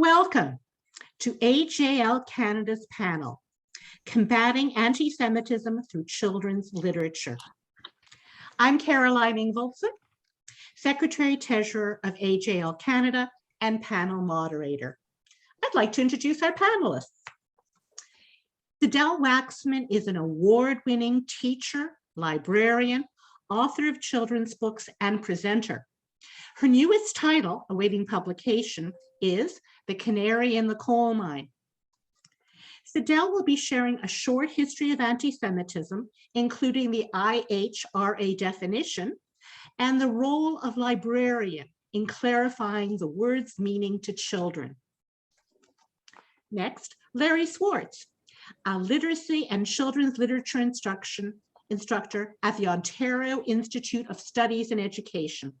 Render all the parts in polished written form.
Welcome to AJL Canada's panel, Combating Anti-Semitism Through Children's Literature. I'm Caroline Ingvaldson, Secretary-Treasurer of AJL Canada and panel moderator. I'd like to introduce our panelists. Adele Waxman is an award-winning teacher, librarian, author of children's books, and presenter. Her newest title, awaiting publication, is The Canary in the Coal Mine. Adele will be sharing a short history of anti-Semitism, including the IHRA definition and the role of librarian in clarifying the word's meaning to children. Next, Larry Schwartz, a literacy and children's literature instructor at the Ontario Institute of Studies and Education.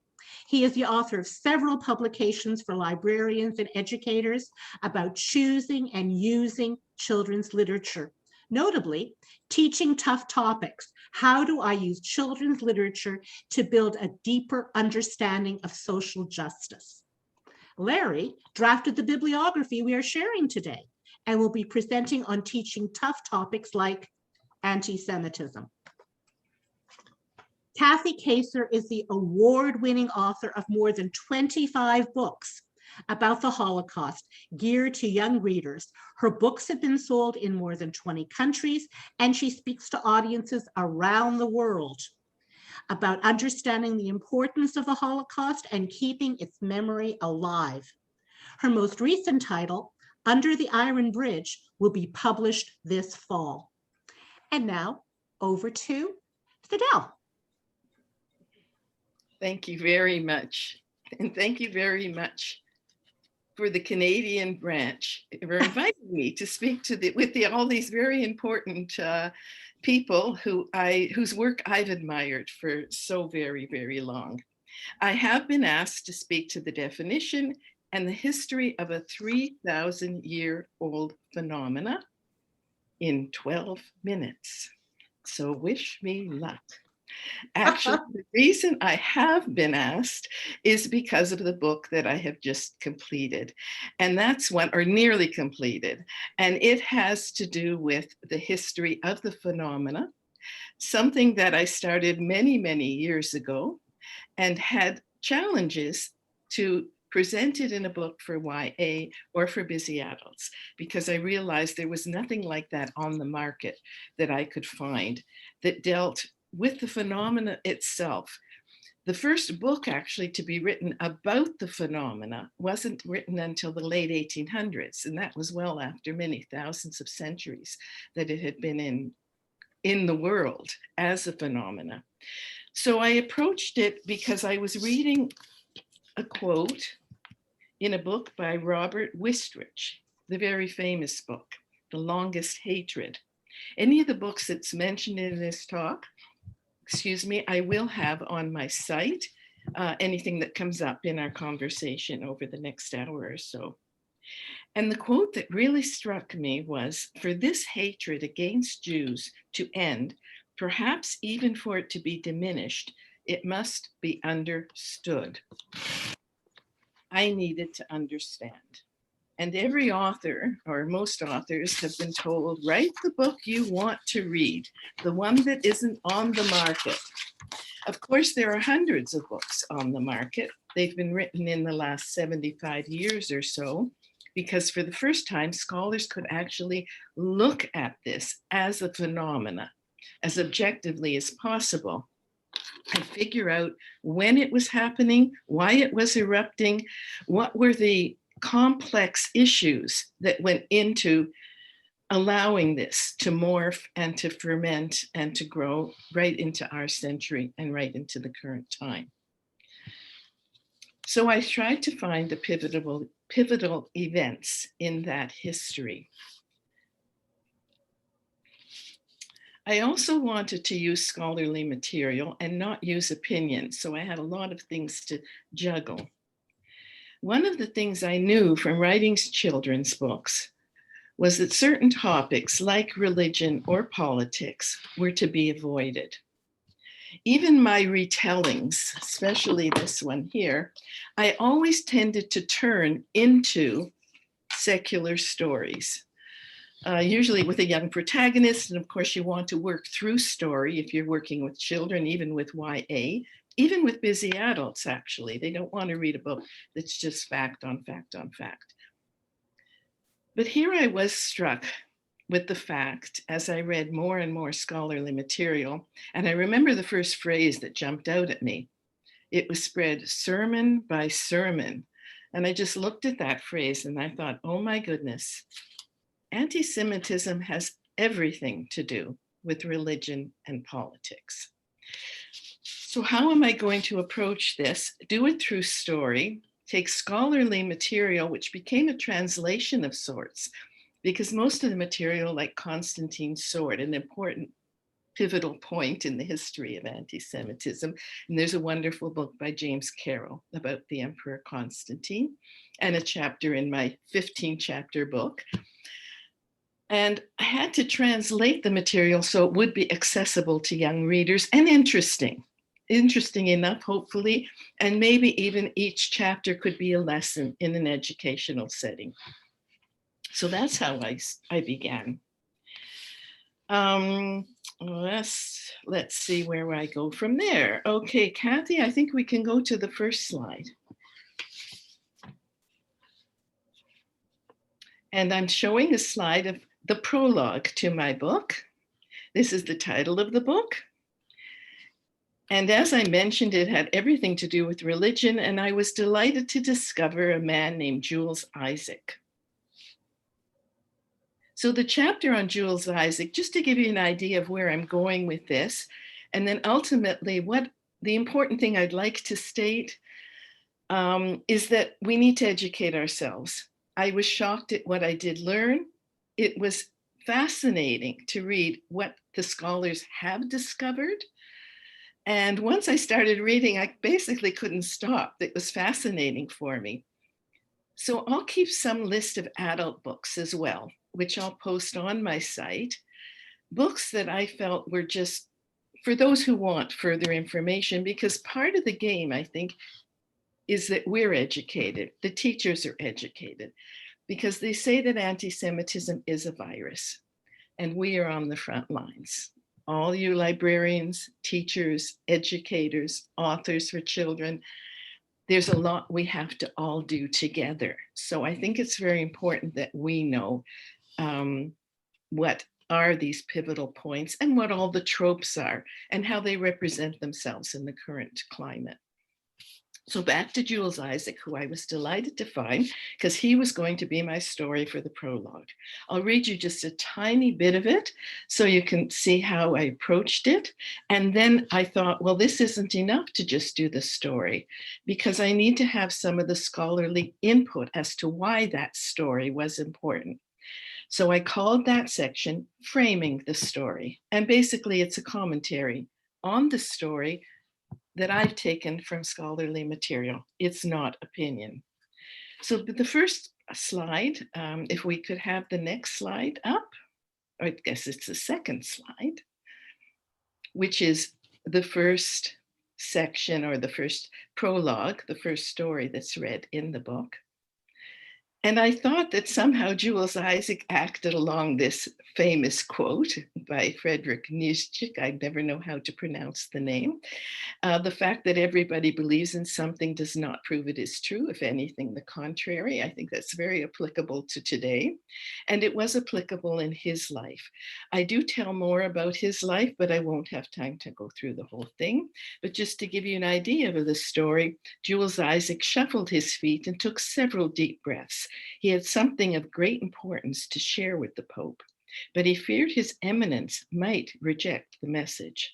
He is the author of several publications for librarians and educators about choosing and using children's literature, notably Teaching Tough Topics. How do I use children's literature to build a deeper understanding of social justice? Larry drafted the bibliography we are sharing today and will be presenting on teaching tough topics like anti-Semitism. Kathy Kaser is the award-winning author of more than 25 books about the Holocaust, geared to young readers. Her books have been sold in more than 20 countries, and she speaks to audiences around the world about understanding the importance of the Holocaust and keeping its memory alive. Her most recent title, Under the Iron Bridge, will be published this fall. And now, over to Adele. Thank you very much. And thank you very much for the Canadian branch for inviting me to speak to all these very important people whose work I've admired for so very, very long. I have been asked to speak to the definition and the history of a 3,000-year-old phenomena in 12 minutes. So wish me luck. Actually, the reason I have been asked is because of the book that I have just completed. And that's one, or nearly completed. And it has to do with the history of the phenomena, something that I started many, many years ago and had challenges to present it in a book for YA or for busy adults, because I realized there was nothing like that on the market that I could find that dealt with the phenomena itself. The first book actually to be written about the phenomena wasn't written until the late 1800s, and that was well after many thousands of centuries that it had been in the world as a phenomena. So I approached it because I was reading a quote in a book by Robert Wistrich, the very famous book, The Longest Hatred. Any of the books that's mentioned in this talk, I will have on my site, anything that comes up in our conversation over the next hour or so. And the quote that really struck me was, "For this hatred against Jews to end, perhaps even for it to be diminished, it must be understood." I needed to understand. And every author, or most authors, have been told, write the book you want to read, the one that isn't on the market. Of course, there are hundreds of books on the market. They've been written in the last 75 years or so, because for the first time, scholars could actually look at this as a phenomena, as objectively as possible, and figure out when it was happening, why it was erupting, what were the complex issues that went into allowing this to morph and to ferment and to grow right into our century and right into the current time. So I tried to find the pivotal events in that history. I also wanted to use scholarly material and not use opinion, so I had a lot of things to juggle. One of the things I knew from writing children's books was that certain topics like religion or politics were to be avoided. Even my retellings, especially this one here, I always tended to turn into secular stories, usually with a young protagonist. And of course, you want to work through story if you're working with children, even with YA, even with busy adults, actually. They don't want to read a book that's just fact on fact on fact. But here I was struck with the fact as I read more and more scholarly material, and I remember the first phrase that jumped out at me. It was spread sermon by sermon. And I just looked at that phrase and I thought, oh my goodness, anti-Semitism has everything to do with religion and politics. So how am I going to approach this? Do it through story, take scholarly material, which became a translation of sorts, because most of the material, like Constantine's sword, an important pivotal point in the history of anti-Semitism. And there's a wonderful book by James Carroll about the Emperor Constantine, and a chapter in my 15-chapter book. And I had to translate the material so it would be accessible to young readers and interesting enough, hopefully, and maybe even each chapter could be a lesson in an educational setting. So that's how I began. Let's see where I go from there. Okay, Kathy, I think we can go to the first slide. And I'm showing a slide of the prologue to my book. This is the title of the book. And as I mentioned, it had everything to do with religion, and I was delighted to discover a man named Jules Isaac. So the chapter on Jules Isaac, just to give you an idea of where I'm going with this, and then ultimately what the important thing I'd like to state is that we need to educate ourselves. I was shocked at what I did learn. It was fascinating to read what the scholars have discovered. And once I started reading, I basically couldn't stop. It was fascinating for me. So I'll keep some list of adult books as well, which I'll post on my site. Books that I felt were just for those who want further information, because part of the game, I think, is that we're educated. The teachers are educated, because they say that anti-Semitism is a virus, and we are on the front lines. All you librarians, teachers, educators, authors for children, there's a lot we have to all do together. So I think it's very important that we know what are these pivotal points and what all the tropes are and how they represent themselves in the current climate. So back to Jules Isaac, who I was delighted to find, because he was going to be my story for the prologue. I'll read you just a tiny bit of it so you can see how I approached it. And then I thought, well, this isn't enough to just do the story, because I need to have some of the scholarly input as to why that story was important. So I called that section Framing the Story. And basically it's a commentary on the story that I've taken from scholarly material. It's not opinion. So the first slide, if we could have the next slide up, or I guess it's the second slide, which is the first section or the first prologue, the first story that's read in the book. And I thought that somehow Jules Isaac acted along this famous quote by Friedrich Nietzsche. I never know how to pronounce the name. The fact that everybody believes in something does not prove it is true. If anything, the contrary. I think that's very applicable to today. And it was applicable in his life. I do tell more about his life, but I won't have time to go through the whole thing. But just to give you an idea of the story, Jules Isaac shuffled his feet and took several deep breaths. He had something of great importance to share with the Pope, but he feared his eminence might reject the message.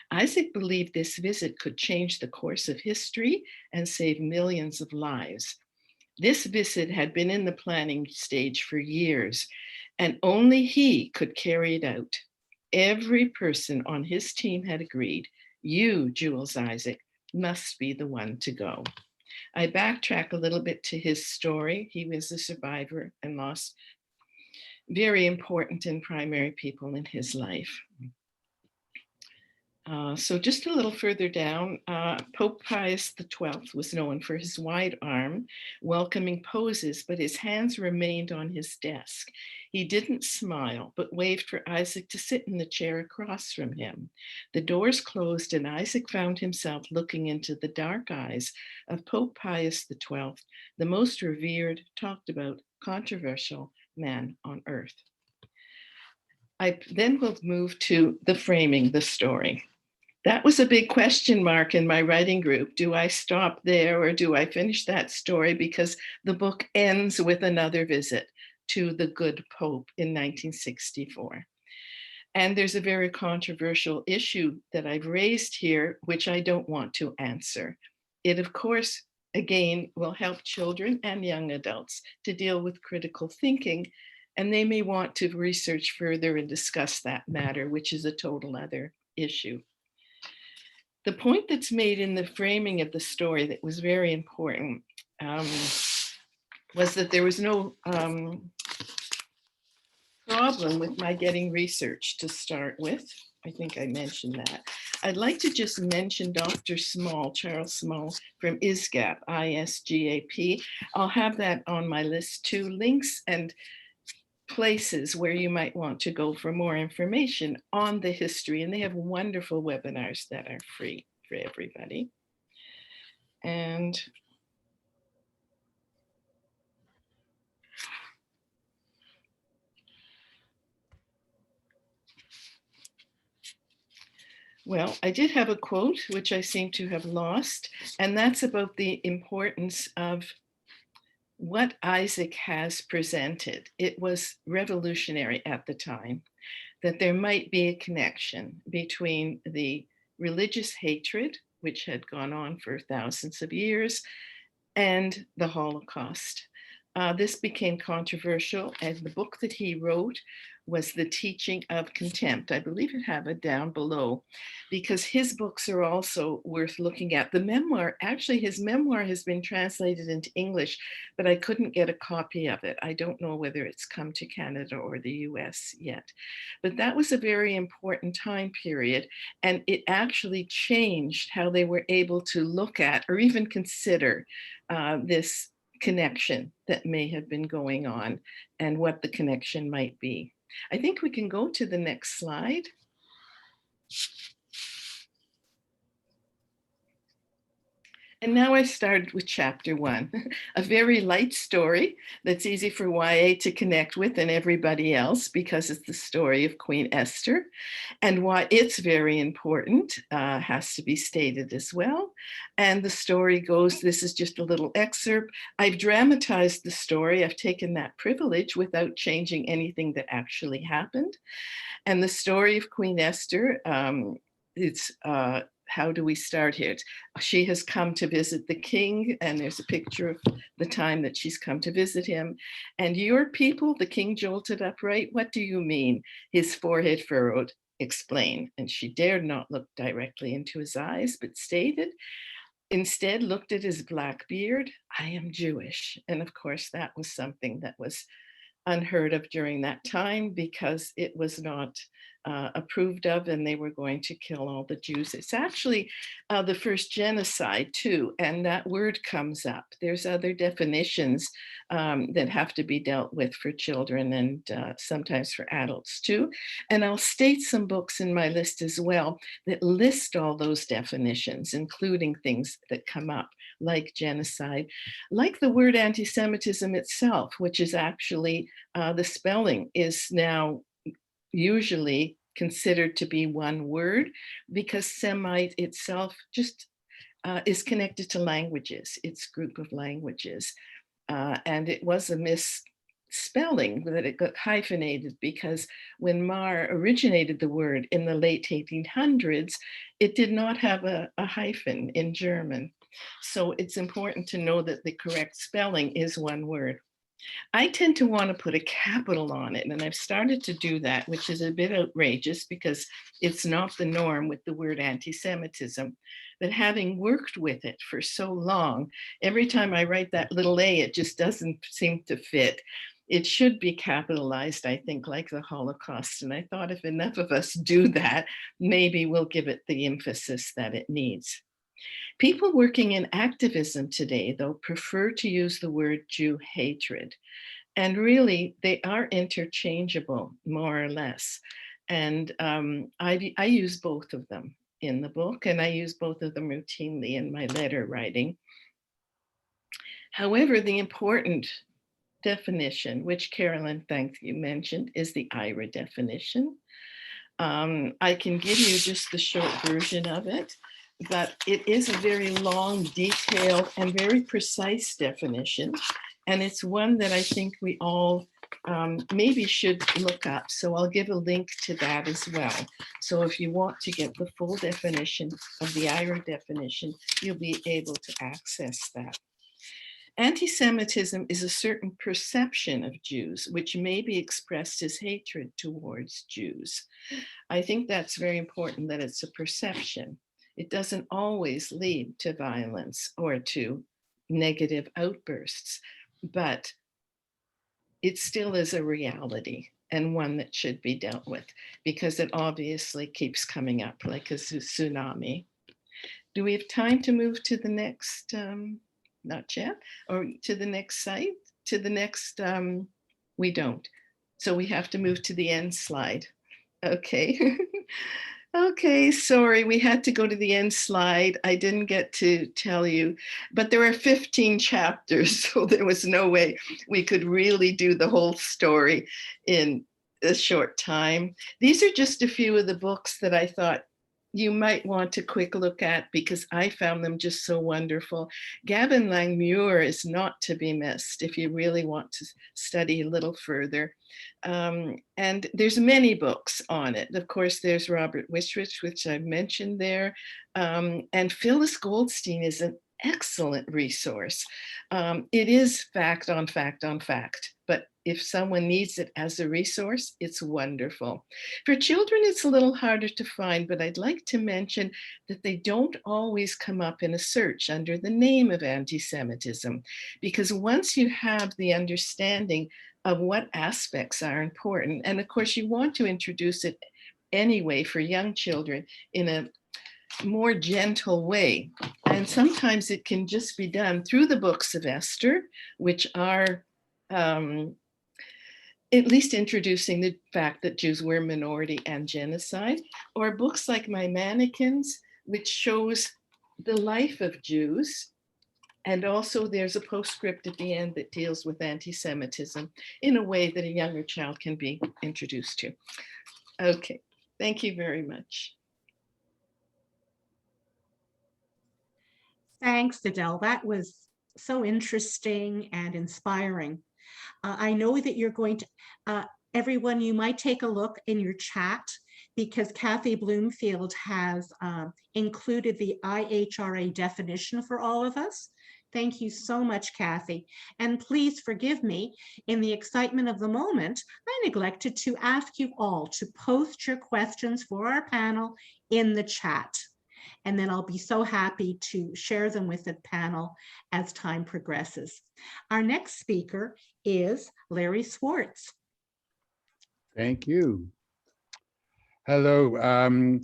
Isaac believed this visit could change the course of history and save millions of lives. This visit had been in the planning stage for years, and only he could carry it out. Every person on his team had agreed, you, Jules Isaac, must be the one to go. I backtrack a little bit to his story. He was a survivor and lost very important and primary people in his life. So just a little further down, Pope Pius XII was known for his wide arm, welcoming poses, but his hands remained on his desk. He didn't smile, but waved for Isaac to sit in the chair across from him. The doors closed, and Isaac found himself looking into the dark eyes of Pope Pius XII, the most revered, talked about, controversial man on earth. I then will move to the framing the story. That was a big question mark in my writing group. Do I stop there or do I finish that story? Because the book ends with another visit to the good Pope in 1964. And there's a very controversial issue that I've raised here, which I don't want to answer. It, of course, again, will help children and young adults to deal with critical thinking, and they may want to research further and discuss that matter, which is a total other issue. The point that's made in the framing of the story that was very important was that there was no problem with my getting research to start with. I think I mentioned that. I'd like to just mention Dr. Small, Charles Small from ISGAP, ISGAP. I'll have that on my list too, links and places where you might want to go for more information on the history. And they have wonderful webinars that are free for everybody. And well, I did have a quote, which I seem to have lost, and that's about the importance of what Isaac has presented. It was revolutionary at the time that there might be a connection between the religious hatred, which had gone on for thousands of years, and the Holocaust. This became controversial, and the book that he wrote was The Teaching of Contempt. I believe you have it down below, because his books are also worth looking at. The memoir, actually his memoir has been translated into English, but I couldn't get a copy of it. I don't know whether it's come to Canada or the US yet. But that was a very important time period, and it actually changed how they were able to look at or even consider this connection that may have been going on and what the connection might be. I think we can go to the next slide. And now I started with chapter 1, a very light story that's easy for YA to connect with and everybody else, because it's the story of Queen Esther. And why it's very important has to be stated as well. And the story goes, this is just a little excerpt. I've dramatized the story. I've taken that privilege without changing anything that actually happened. And the story of Queen Esther, how do we start here? She has come to visit the king, and there's a picture of the time that she's come to visit him. And your people, the king jolted upright. What do you mean? His forehead furrowed. Explain. And she dared not look directly into his eyes, but instead looked at his black beard. I am Jewish. And of course, that was something that was unheard of during that time, because it was not approved of, and they were going to kill all the Jews. It's actually the first genocide too, and that word comes up. There's other definitions that have to be dealt with for children and sometimes for adults too. And I'll state some books in my list as well that list all those definitions, including things that come up like genocide, like the word anti-Semitism itself, which is actually, the spelling is now usually considered to be one word, because Semite itself just is connected to languages, its group of languages. And it was a misspelling that it got hyphenated, because when Mar originated the word in the late 1800s, it did not have a hyphen in German. So it's important to know that the correct spelling is one word. I tend to want to put a capital on it, and I've started to do that, which is a bit outrageous because it's not the norm with the word anti-Semitism. But having worked with it for so long, every time I write that little a, it just doesn't seem to fit. it should be capitalized, I think, like the Holocaust. And I thought if enough of us do that, maybe we'll give it the emphasis that it needs. People working in activism today, though, prefer to use the word Jew hatred. And really, they are interchangeable, more or less. And I use both of them in the book, and I use both of them routinely in my letter writing. However, the important definition, which Carolyn, thank you, mentioned, is the IRA definition. I can give you just the short version of it, but it is a very long, detailed, and very precise definition. And it's one that I think we all maybe should look up. So I'll give a link to that as well. So if you want to get the full definition of the IRA definition, you'll be able to access that. Anti-Semitism is a certain perception of Jews, which may be expressed as hatred towards Jews. I think that's very important, that it's a perception. It doesn't always lead to violence or to negative outbursts, but it still is a reality, and one that should be dealt with, because it obviously keeps coming up like a tsunami. Do we have time to move to the next, not yet, or to the next site? To the next, we don't. So we have to move to the end slide. Okay. Okay, sorry, we had to go to the end slide. I didn't get to tell you, but there are 15 chapters, so there was no way we could really do the whole story in a short time. These are just a few of the books that I thought you might want a quick look at, because I found them just so wonderful. Gavin Langmuir is not to be missed if you really want to study a little further. And there's many books on it. Of course, there's Robert Wistrich, which I mentioned there. And Phyllis Goldstein is an excellent resource. It is fact on fact on fact, but if someone needs it as a resource, it's wonderful. For children, it's a little harder to find, but I'd like to mention that they don't always come up in a search under the name of anti-Semitism, because once you have the understanding of what aspects are important, and of course you want to introduce it anyway for young children in a more gentle way. And sometimes it can just be done through the books of Esther, which are at least introducing the fact that Jews were minority and genocide, or books like My Mannequins, which shows the life of Jews. And also there's a postscript at the end that deals with anti-Semitism in a way that a younger child can be introduced to. Okay, thank you very much. Thanks, Adele. That was so interesting and inspiring. I know that you're going to, everyone, you might take a look in your chat, because Kathy Bloomfield has included the IHRA definition for all of us. Thank you so much, Kathy. And please forgive me, in the excitement of the moment, I neglected to ask you all to post your questions for our panel in the chat. And then I'll be so happy to share them with the panel as time progresses. Our next speaker is Larry Schwartz. Thank you. Hello.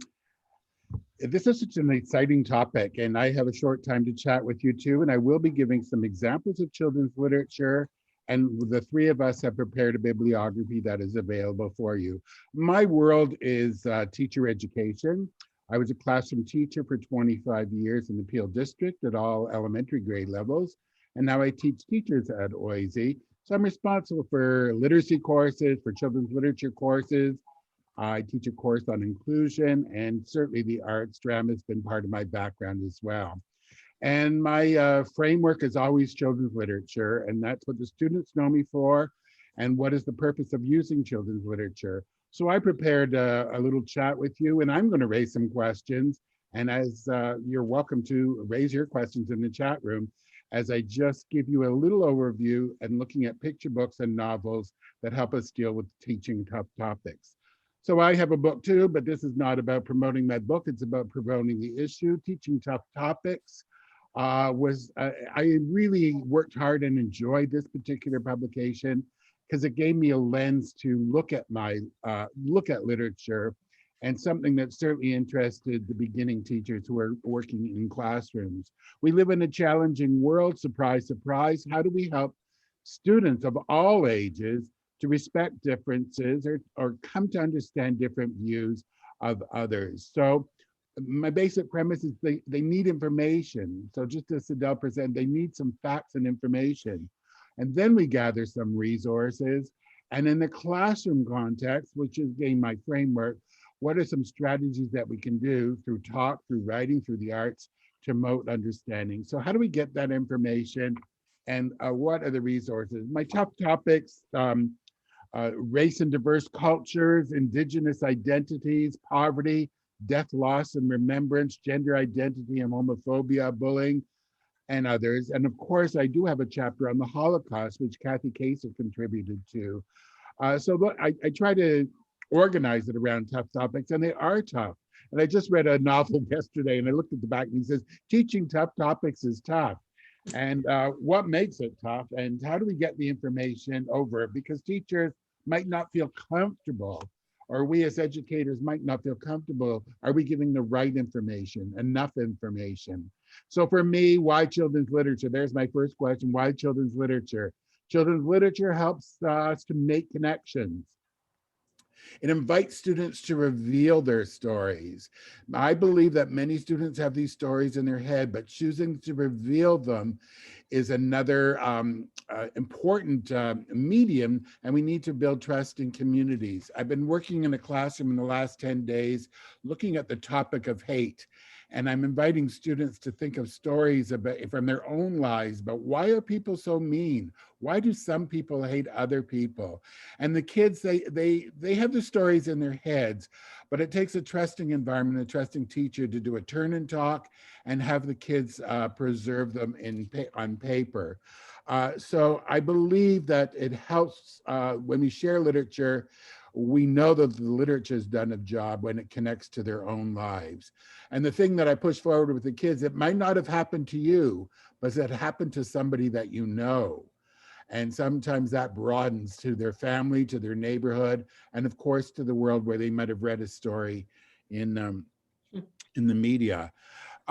This is such an exciting topic, and I have a short time to chat with you too, and I will be giving some examples of children's literature, and the three of us have prepared a bibliography that is available for you. My world is teacher education. I was a classroom teacher for 25 years in the Peel District at all elementary grade levels, and now I teach teachers at OISE. So I'm responsible for literacy courses, for children's literature courses. I teach a course on inclusion, and certainly the arts. Drama has been part of my background as well. And my framework is always children's literature, and that's what the students know me for, and what is the purpose of using children's literature. So I prepared a little chat with you, and I'm going to raise some questions. And as you're welcome to raise your questions in the chat room, as I just give you a little overview and looking at picture books and novels that help us deal with teaching tough topics. So I have a book too, but this is not about promoting my book. It's about promoting the issue. Teaching Tough Topics I really worked hard and enjoyed this particular publication. because it gave me a lens to look at look at literature, and something that certainly interested the beginning teachers who are working in classrooms. We live in a challenging world, surprise, surprise. How do we help students of all ages to respect differences or come to understand different views of others? So my basic premise is they need information. So just as Adele presented, they need some facts and information. And then we gather some resources. And in the classroom context, which is again my framework, what are some strategies that we can do through talk, through writing, through the arts to promote understanding? So how do we get that information, and what are the resources? My top topics, race and diverse cultures, indigenous identities, poverty, death, loss, and remembrance, gender identity and homophobia, bullying, and others. And of course, I do have a chapter on the Holocaust, which Kathy Kasich contributed to. So I try to organize it around tough topics, and they are tough. And I just read a novel yesterday, and I looked at the back, and he says, teaching tough topics is tough. And what makes it tough, and how do we get the information over? Because teachers might not feel comfortable, or we as educators might not feel comfortable. Are we giving the right information, enough information? So for me, why children's literature? There's my first question, why children's literature? Children's literature helps us to make connections. It invites students to reveal their stories. I believe that many students have these stories in their head, but choosing to reveal them is another important medium, and we need to build trust in communities. I've been working in a classroom in the last 10 days looking at the topic of hate. And I'm inviting students to think of stories from their own lives, but why are people so mean? Why do some people hate other people? And the kids, they have the stories in their heads, but it takes a trusting environment, a trusting teacher to do a turn and talk and have the kids preserve them on paper. So I believe that it helps when we share literature. We know that the literature has done a job when it connects to their own lives. And the thing that I push forward with the kids, it might not have happened to you, but it happened to somebody that you know. And sometimes that broadens to their family, to their neighborhood, and of course to the world where they might have read a story in the media.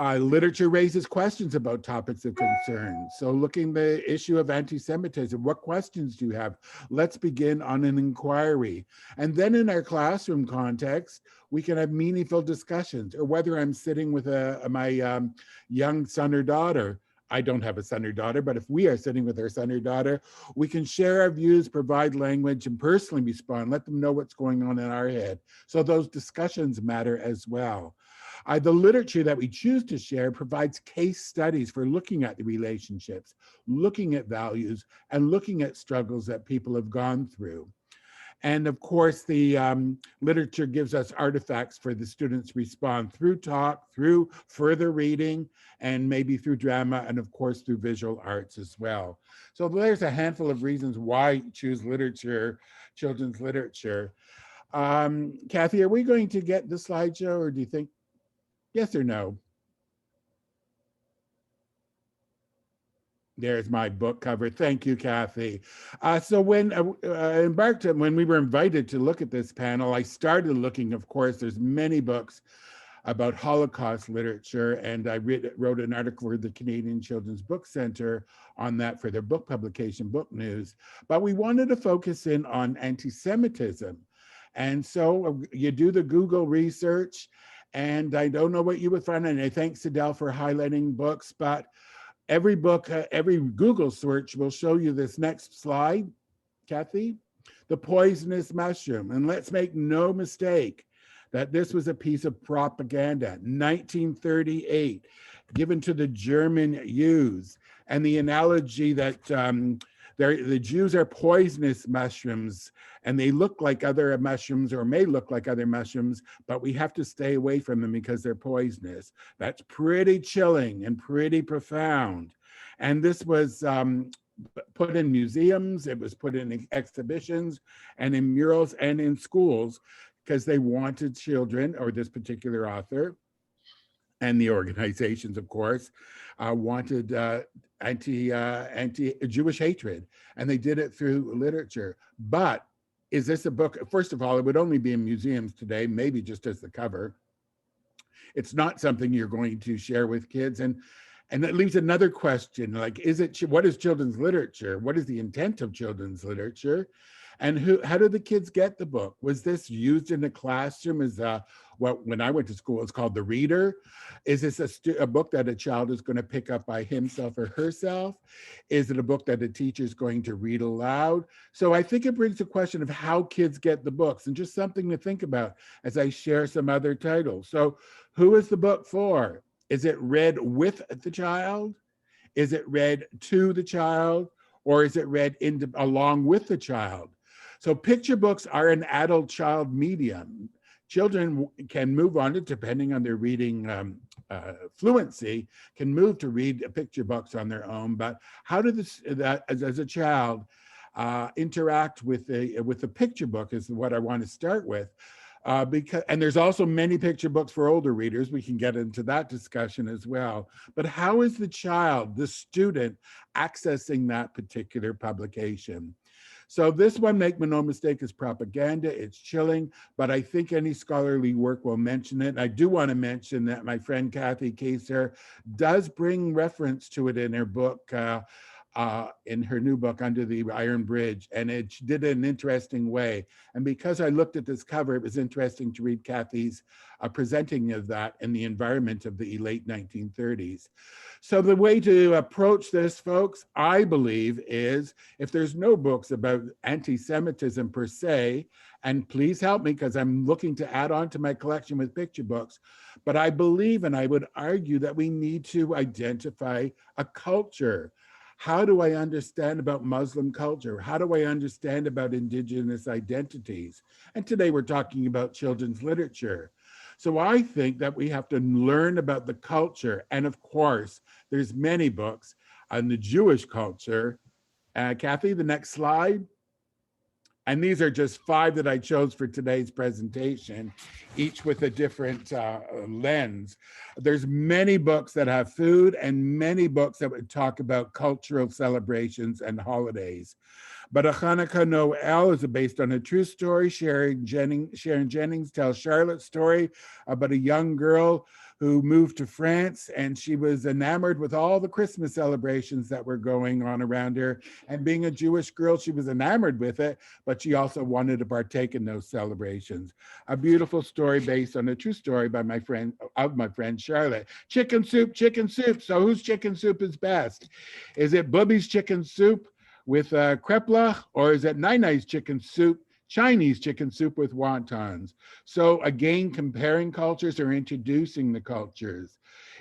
Literature raises questions about topics of concern. So looking the issue of anti-Semitism, what questions do you have? Let's begin on an inquiry. And then in our classroom context, we can have meaningful discussions, or whether I'm sitting with my young son or daughter. I don't have a son or daughter, but if we are sitting with our son or daughter, we can share our views, provide language, and personally respond, let them know what's going on in our head. So those discussions matter as well. The literature that we choose to share provides case studies for looking at the relationships, looking at values, and looking at struggles that people have gone through. And of course, the literature gives us artifacts for the students to respond through talk, through further reading, and maybe through drama, and of course, through visual arts as well. So there's a handful of reasons why choose literature, children's literature. Kathy, are we going to get the slideshow, or do you think? Yes or no? There's my book cover. Thank you, Kathy. So when when we were invited to look at this panel, I started looking, of course, there's many books about Holocaust literature, and I wrote an article for the Canadian Children's Book Centre on that for their book publication, Book News. But we wanted to focus in on anti-Semitism. And so you do the Google research, and I don't know what you would find, and I thanks Adele for highlighting books, but every book, every Google search will show you this next slide, Kathy, the poisonous mushroom. And let's make no mistake that this was a piece of propaganda, 1938, given to the German Jews. And the analogy that the Jews are poisonous mushrooms, and they look like other mushrooms, or may look like other mushrooms, but we have to stay away from them because they're poisonous. That's pretty chilling and pretty profound. And this was put in museums, it was put in exhibitions and in murals and in schools, because they wanted children, or this particular author, and the organizations, of course, wanted anti-Jewish hatred, and they did it through literature. But is this a book? First of all, it would only be in museums today, maybe just as the cover. It's not something you're going to share with kids. And that leaves another question, like, what is children's literature? What is the intent of children's literature? And how do the kids get the book? Was this used in the classroom as when I went to school, it's called the reader? Is this a book that a child is going to pick up by himself or herself? Is it a book that a teacher is going to read aloud? So I think it brings the question of how kids get the books, and just something to think about as I share some other titles. So who is the book for? Is it read with the child? Is it read to the child? Or is it read along with the child? So picture books are an adult-child medium. Children can move on to, depending on their reading fluency, can move to read picture books on their own. But how do as a child, interact with the picture book is what I want to start with. And there's also many picture books for older readers. We can get into that discussion as well. But how is the child, the student, accessing that particular publication? So this one, make no mistake, is propaganda. It's chilling, but I think any scholarly work will mention it. I do want to mention that my friend Kathy Kaser does bring reference to it in her book, in her new book, Under the Iron Bridge, and it did it in an interesting way. And because I looked at this cover, it was interesting to read Kathy's presenting of that in the environment of the late 1930s. So the way to approach this, folks, I believe, is if there's no books about anti-Semitism per se, and please help me because I'm looking to add on to my collection with picture books, but I believe, and I would argue, that we need to identify a culture. How do I understand about Muslim culture? How do I understand about indigenous identities? And today we're talking about children's literature. So I think that we have to learn about the culture. And of course, there's many books on the Jewish culture. Kathy, the next slide. And these are just 5 that I chose for today's presentation, each with a different lens. There's many books that have food and many books that would talk about cultural celebrations and holidays. But A Hanukkah Noel is based on a true story. Sharon Jennings tells Charlotte's story about a young girl who moved to France, and she was enamored with all the Christmas celebrations that were going on around her. And being a Jewish girl, she was enamored with it, but she also wanted to partake in those celebrations. A beautiful story based on a true story by my friend Charlotte. Chicken soup, chicken soup. So whose chicken soup is best? Is it Bubby's chicken soup with krepla, or is it Nai's chicken soup, Chinese chicken soup with wontons? So again, comparing cultures or introducing the cultures.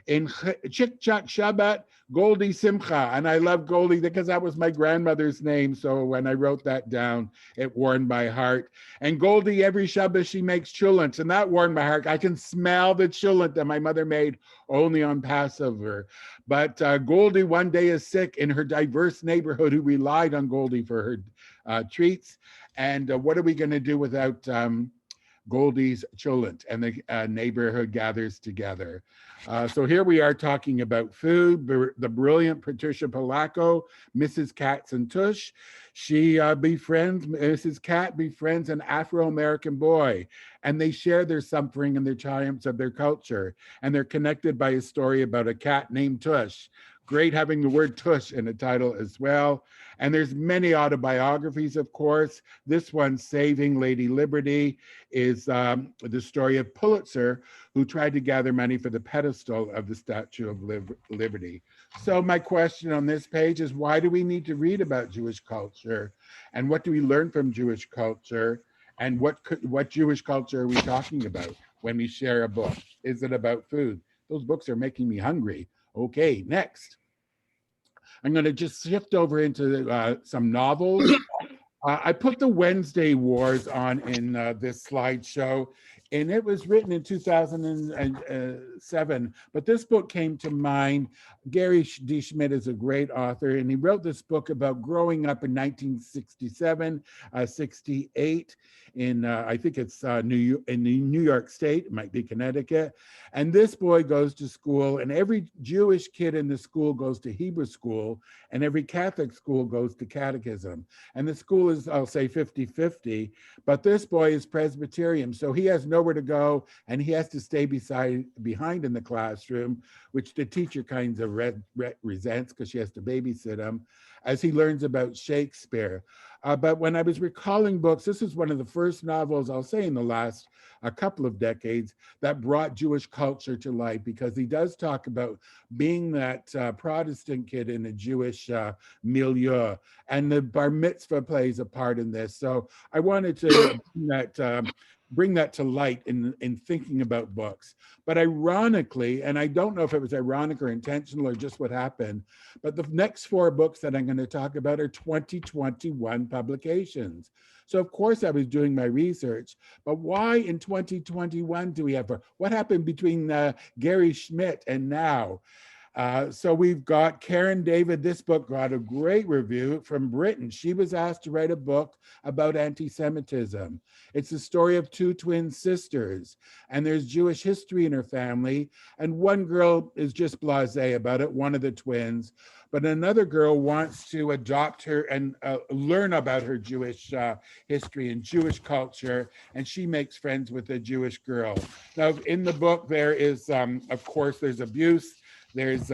In Chik Chak Shabbat, Goldie Simcha, and I love Goldie because that was my grandmother's name, so when I wrote that down, it warmed my heart. And Goldie, every Shabbat, she makes cholent, and that warmed my heart. I can smell the cholent that my mother made only on Passover. But Goldie one day is sick in her diverse neighborhood who relied on Goldie for her treats. And what are we going to do without Goldie's cholent? And the neighborhood gathers together. So here we are talking about food. The brilliant Patricia Polacco, Mrs. Katz and Tush. Mrs. Kat befriends an Afro-American boy, and they share their suffering and their triumphs of their culture. And they're connected by a story about a cat named Tush. Great having the word Tush in the title as well. And there's many autobiographies, of course. This one, Saving Lady Liberty, is the story of Pulitzer, who tried to gather money for the pedestal of the Statue of Liberty. So my question on this page is, why do we need to read about Jewish culture? And what do we learn from Jewish culture? And what Jewish culture are we talking about when we share a book? Is it about food? Those books are making me hungry. Okay, next. I'm going to just shift over into some novels. I put the Wednesday Wars on in this slideshow. and it was written in 2007. But this book came to mind. Gary D. Schmidt is a great author, and he wrote this book about growing up in 1967, 68 in, I think it's in New York State, it might be Connecticut. And this boy goes to school, and every Jewish kid in the school goes to Hebrew school, and every Catholic school goes to catechism. And the school is, I'll say 50-50, but this boy is Presbyterian, so he has nowhere to go, and he has to stay behind in the classroom, which the teacher kind of resents because she has to babysit him as he learns about Shakespeare. But when I was recalling books, this is one of the first novels, I'll say in the last a couple of decades, that brought Jewish culture to life, because he does talk about being that Protestant kid in a Jewish milieu, and the bar mitzvah plays a part in this. So I wanted to bring that to light in thinking about books. But ironically, and I don't know if it was ironic or intentional or just what happened, but the next 4 books that I'm going to talk about are 2021 publications. So of course I was doing my research, but why in 2021 do we have, what happened between Gary Schmidt and now? So we've got Karen David. This book got a great review from Britain. She was asked to write a book about anti-Semitism. It's the story of 2 twin sisters, and there's Jewish history in her family. And one girl is just blasé about it, one of the twins, but another girl wants to adopt her and learn about her Jewish history and Jewish culture, and she makes friends with a Jewish girl. Now, in the book, there is, of course, there's abuse, there's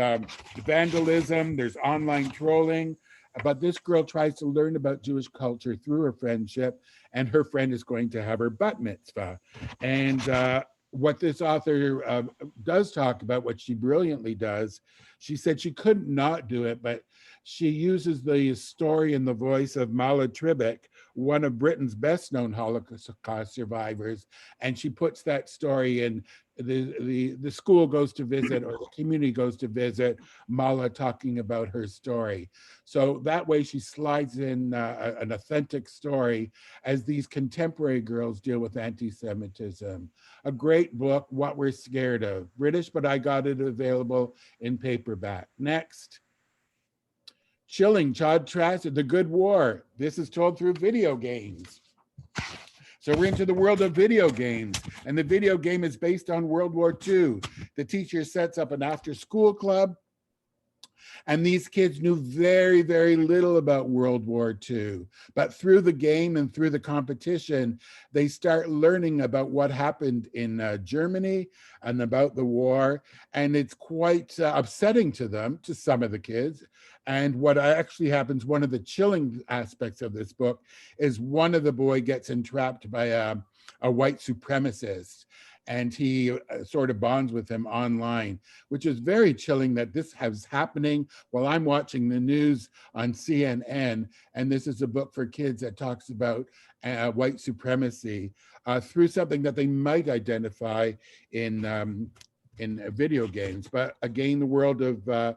vandalism, there's online trolling, but this girl tries to learn about Jewish culture through her friendship, and her friend is going to have her bat mitzvah. And what this author does talk about, what she brilliantly does, she said she couldn't not do it, but she uses the story and the voice of Mala Tribic, one of Britain's best known Holocaust survivors, and she puts that story in. The school goes to visit, or the community goes to visit Mala talking about her story. So that way she slides in an authentic story as these contemporary girls deal with anti-Semitism. A great book, What We're Scared of. British, but I got it available in paperback. Next. Chilling, Chad Trask, The Good War. This is told through video games. So we're into the world of video games, and the video game is based on World War II. The teacher sets up an after-school club, and these kids knew very, very little about World War II. But through the game and through the competition, they start learning about what happened in Germany and about the war. And it's quite upsetting to them, to some of the kids. And what actually happens, one of the chilling aspects of this book, is one of the boy gets entrapped by a white supremacist, and he sort of bonds with him online, which is very chilling that this is happening while I'm watching the news on CNN. And this is a book for kids that talks about white supremacy through something that they might identify in video games. But again, the world of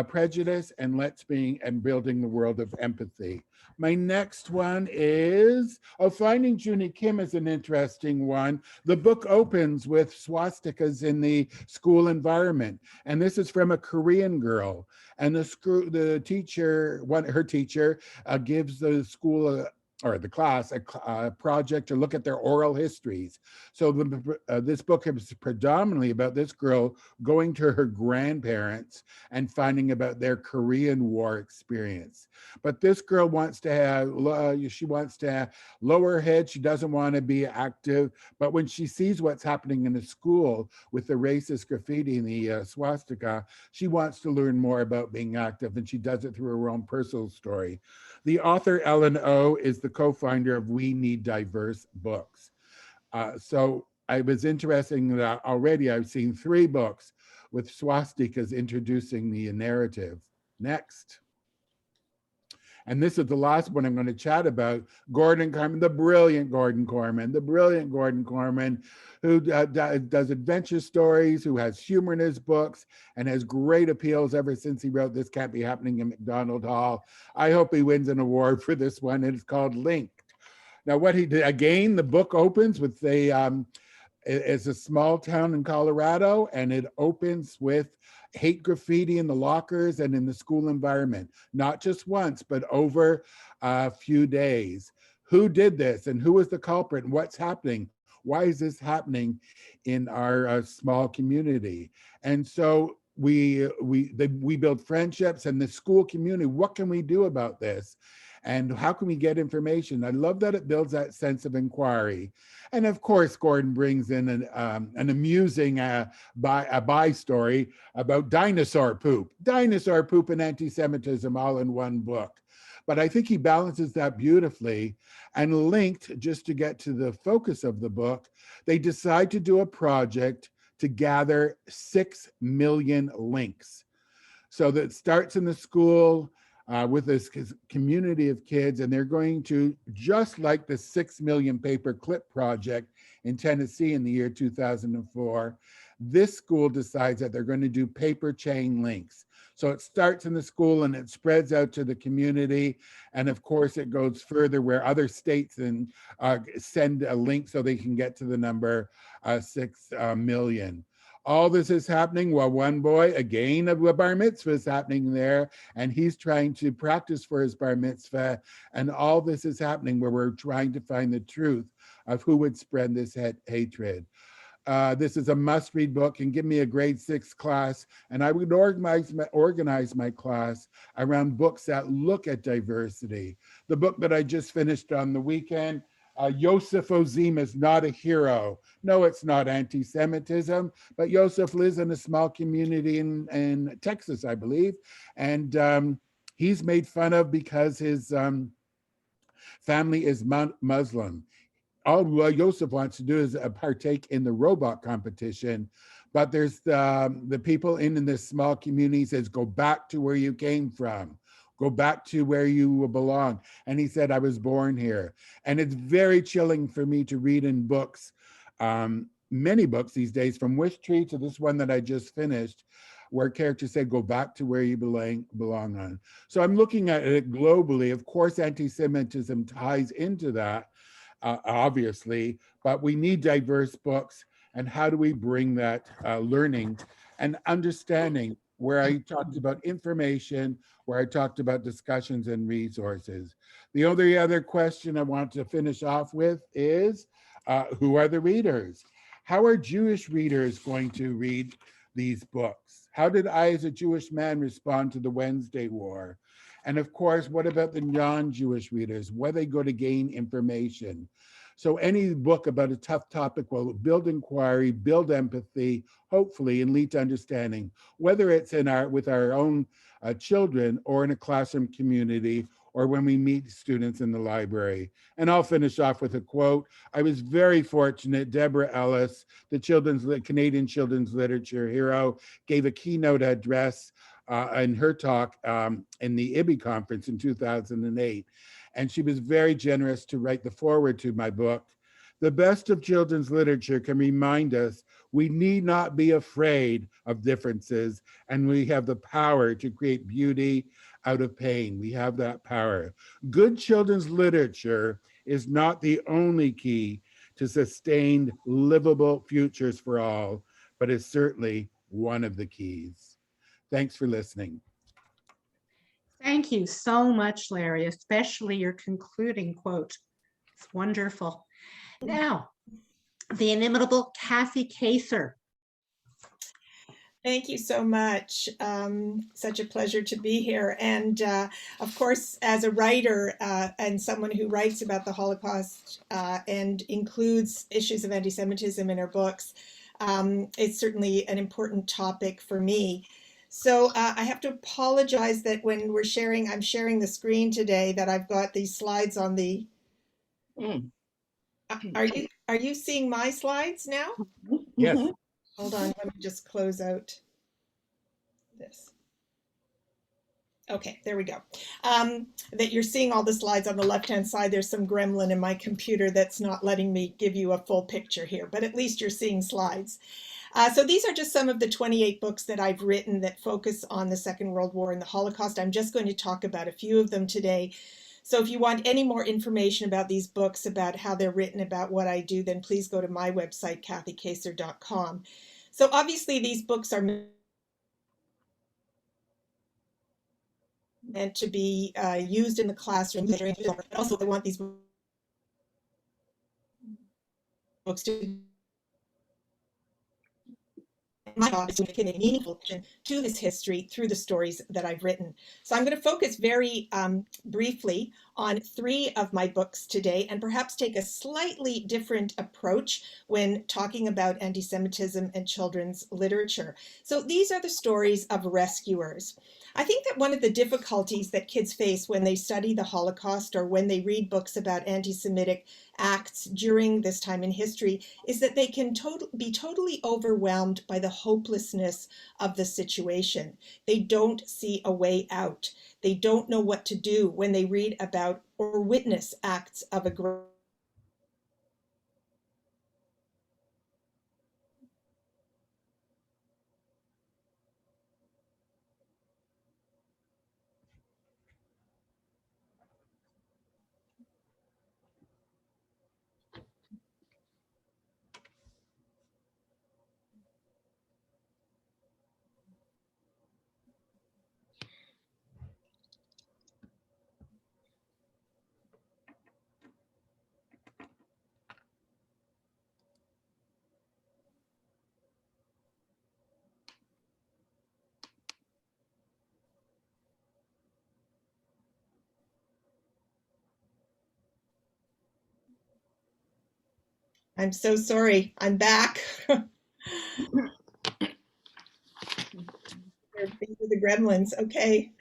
prejudice and building the world of empathy. My next one is, Finding Junie Kim is an interesting one. The book opens with swastikas in the school environment, and this is from a Korean girl. And the teacher, her teacher, gives the school or the class a project to look at their oral histories. So this book is predominantly about this girl going to her grandparents and finding about their Korean War experience. But this girl wants to have, lower her head. She doesn't want to be active. But when she sees what's happening in the school with the racist graffiti and the swastika, she wants to learn more about being active, and she does it through her own personal story. The author, Ellen O, is the co-founder of We Need Diverse Books. So I was interested in that already. I've seen 3 books with swastikas introducing the narrative. Next. And this is the last one I'm going to chat about, Gordon Corman, the brilliant Gordon Corman, who does adventure stories, who has humor in his books, and has great appeals ever since he wrote This Can't Be Happening in McDonald Hall. I hope he wins an award for this one, and it's called Linked. Now what he did, again, the book opens with It's a small town in Colorado, and it opens with hate graffiti in the lockers and in the school environment, not just once, but over a few days. Who did this, and who was the culprit, and what's happening? Why is this happening in our small community? And so we build friendships, and the school community, what can we do about this? And how can we get information? I love that it builds that sense of inquiry. And of course, Gordon brings in an amusing by story about dinosaur poop and anti-Semitism all in one book. But I think he balances that beautifully. And linked, just to get to the focus of the book, they decide to do a project to gather 6 million links. So that starts in the school with this community of kids, and they're going to, just like the 6 million paper clip project in Tennessee in the year 2004, this school decides that they're going to do paper chain links. So it starts in the school and it spreads out to the community. And of course, it goes further where other states and send a link so they can get to the number 6 million. All this is happening while one boy, again, a bar mitzvah is happening there, and he's trying to practice for his bar mitzvah. And all this is happening where we're trying to find the truth of who would spread this hatred. This is a must-read book, and give me a grade 6 class, and I would organize my class around books that look at diversity. The book that I just finished on the weekend, Yosef Ozim is not a hero. No, it's not anti-Semitism, but Yosef lives in a small community in Texas, I believe, and he's made fun of because his family is Muslim. All Yosef wants to do is partake in the robot competition, but there's the people in this small community says, go back to where you came from. Go back to where you belong. And he said, I was born here. And it's very chilling for me to read in books, many books these days, from Wistrich to this one that I just finished, where characters say, go back to where you belong on. So I'm looking at it globally. Of course, anti-Semitism ties into that, obviously, but we need diverse books. And how do we bring that learning and understanding, where I talked about information, where I talked about discussions and resources. The only other question I want to finish off with is, who are the readers? How are Jewish readers going to read these books? How did I, as a Jewish man, respond to the Wednesday War? And of course, what about the non-Jewish readers? Where they go to gain information? So any book about a tough topic will build inquiry, build empathy, hopefully, and lead to understanding, whether it's with our own children or in a classroom community, or when we meet students in the library. And I'll finish off with a quote. I was very fortunate. Deborah Ellis, the Canadian children's literature hero, gave a keynote address in her talk in the IBI conference in 2008. And she was very generous to write the foreword to my book. The best of children's literature can remind us we need not be afraid of differences, and we have the power to create beauty out of pain. We have that power. Good children's literature is not the only key to sustained, livable futures for all, but is certainly one of the keys. Thanks for listening. Thank you so much, Larry, especially your concluding quote. It's wonderful. Now, the inimitable Kathy Kaser. Thank you so much. Such a pleasure to be here. And of course, as a writer and someone who writes about the Holocaust and includes issues of anti-Semitism in her books, it's certainly an important topic for me. So I have to apologize that when I'm sharing the screen today, that I've got these slides on the. Are you seeing my slides now? Yes. Hold on, let me just close out this. Okay, there we go. That you're seeing all the slides on the left-hand side. There's some gremlin in my computer that's not letting me give you a full picture here, but at least you're seeing slides. So these are just some of the 28 books that I've written that focus on the Second World War and the Holocaust. I'm just going to talk about a few of them today. So if you want any more information about these books, about how they're written, about what I do, then please go to my website, kathykaser.com. So obviously these books are meant to be used in the classroom, but also I want these books to my job is to make a meaningful connection to this history through the stories that I've written. So I'm going to focus very briefly on 3 of my books today, and perhaps take a slightly different approach when talking about anti-Semitism and children's literature. So these are the stories of rescuers. I think that one of the difficulties that kids face when they study the Holocaust or when they read books about anti-Semitic acts during this time in history is that they can be totally overwhelmed by the hopelessness of the situation. They don't see a way out. They don't know what to do when they read about or witness acts of aggression. I'm so sorry. I'm back. These are the Gremlins. Okay.